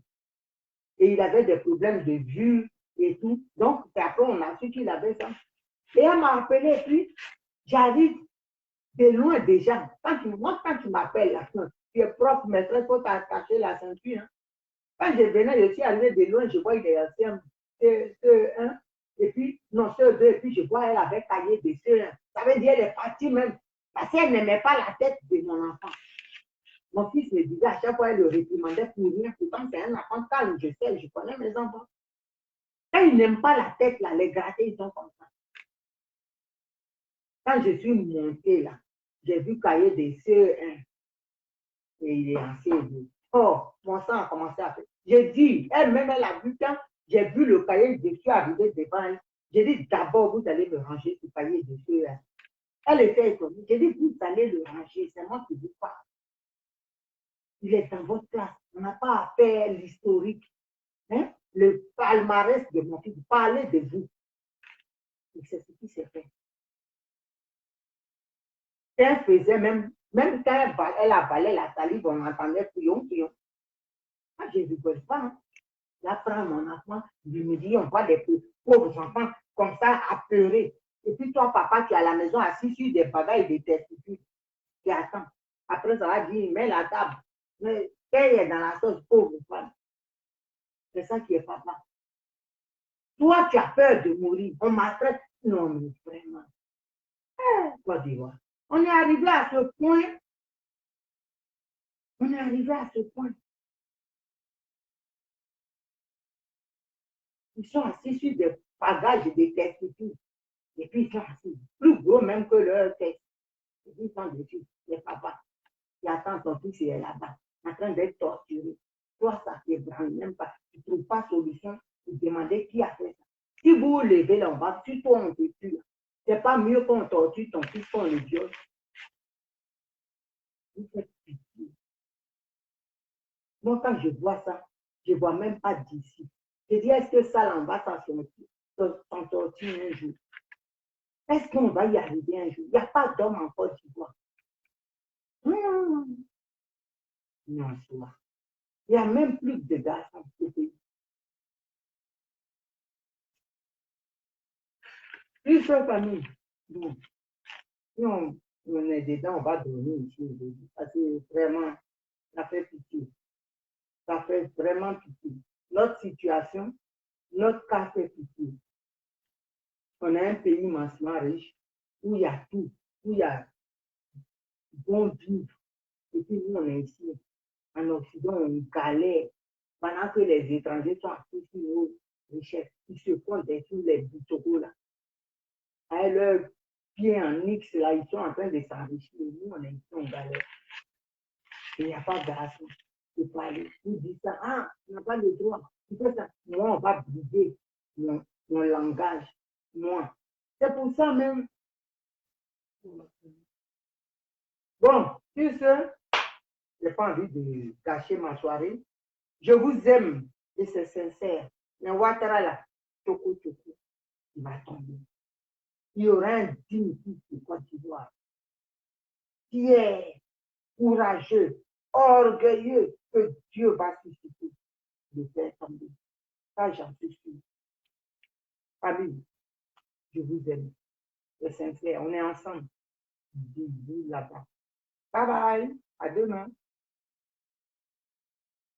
Speaker 3: et il avait des problèmes de vue et tout. Donc, après, on a su qu'il avait ça. Et elle m'a appelé, et puis, j'arrive de loin déjà. Quand tu m'appelles, là, tu es propre, maîtresse, il faut t'attacher la ceinture. Hein. Quand je venais, je suis arrivé de loin, je vois qu'il est ancien CE1, et puis, non, CE2, et puis je vois elle avait cahier de CE1. Ça veut dire qu'elle est partie même, parce qu'elle n'aimait pas la tête de mon enfant. Mon fils me disait à chaque fois, elle le réprimandait pour rien. Pourtant, c'est un enfant calme, je sais, je connais mes enfants. Quand ils n'aiment pas la tête, là, les grattés, ils sont comme ça. Quand je suis montée là, j'ai vu cahier des CE1 et il est en CE2. Oh, mon sang a commencé à faire. J'ai dit, elle-même, elle a vu quand j'ai vu le cahier de CE arriver devant elle. J'ai dit, d'abord, vous allez me ranger ce cahier de CE1. Elle était étonnée. J'ai dit, vous allez le ranger, c'est moi qui vous parle. Il est dans votre classe. On n'a pas à faire l'historique. Hein? Le palmarès de mon fils. Parlez de vous. Et c'est ce qui s'est fait. Elle faisait même quand elle avalait la salive, on entendait couillon. Moi, je ne rigole pas. Hein. Là, prends mon enfant, je me dis, on voit des pauvres enfants comme ça apeurés. Et puis toi, papa, tu es à la maison assis sur des bagailles de testicules. Tu attends. Après, ça va dire, mets la table. Mais qu'elle est dans la sauce, pauvre femme. C'est ça qui est papa. Toi, tu as peur de mourir. On maltraite. Non, mais vraiment. Côte d'Ivoire. On est arrivé à ce point. On est arrivé à ce point. Ils sont assis sur des bagages et des testicules. Et puis ils sont assis, plus gros même que leur tête. Et puis ils sont dessus, les papas. Qui attendent ton fils et est là-bas, en train d'être torturé. Toi, ça ne t'ébranle même pas. Tu ne trouves pas de solution. Tu te demandais qui a fait ça. Si vous vous levez là, on va, si toi on te tue, c'est pas mieux qu'on torture ton fils qu'on le viole. Vous faites pitié. Moi, quand je vois ça, je ne vois même pas d'ici. Je dis, est-ce que ça, là, on va s'en torture un jour? Est-ce qu'on va y arriver un jour? Il n'y a pas d'homme en Côte d'Ivoire. Non, non, il n'y a même plus de garçons. Une seule famille. Non. Si on est dedans, on va dormir ici aujourd'hui. Parce que vraiment, ça fait pitié. Ça fait vraiment pitié. Notre situation, notre cas fait pitié. On a un pays immensement riche où il y a tout, où il y a bon vivre. Et puis nous, on est ici, en Occident, on galère. Pendant que les étrangers sont assis sur nos richesses, ils se font détruire les boutons là. Avec leurs pieds en X, là, ils sont en train de s'enrichir. Nous, on est ici, on galère. Il n'y a pas d'argent de parler. Ils disent ça, ah, on n'a pas le droit. Tu fais ça. Moi, on va briser mon langage. Moi. C'est pour ça même. Bon, sur ce, je n'ai pas envie de gâcher ma soirée. Je vous aime et c'est sincère. Mais Ouattara là, Toko Toko, il va tomber. Il y aura un digne fils de Côte d'Ivoire qui est courageux, orgueilleux, que Dieu va susciter de faire tomber. Ça, j'en suis sûr. Famille, je vous aime. C'est sincère. On est ensemble. Bisous là-bas. Bye bye. À demain.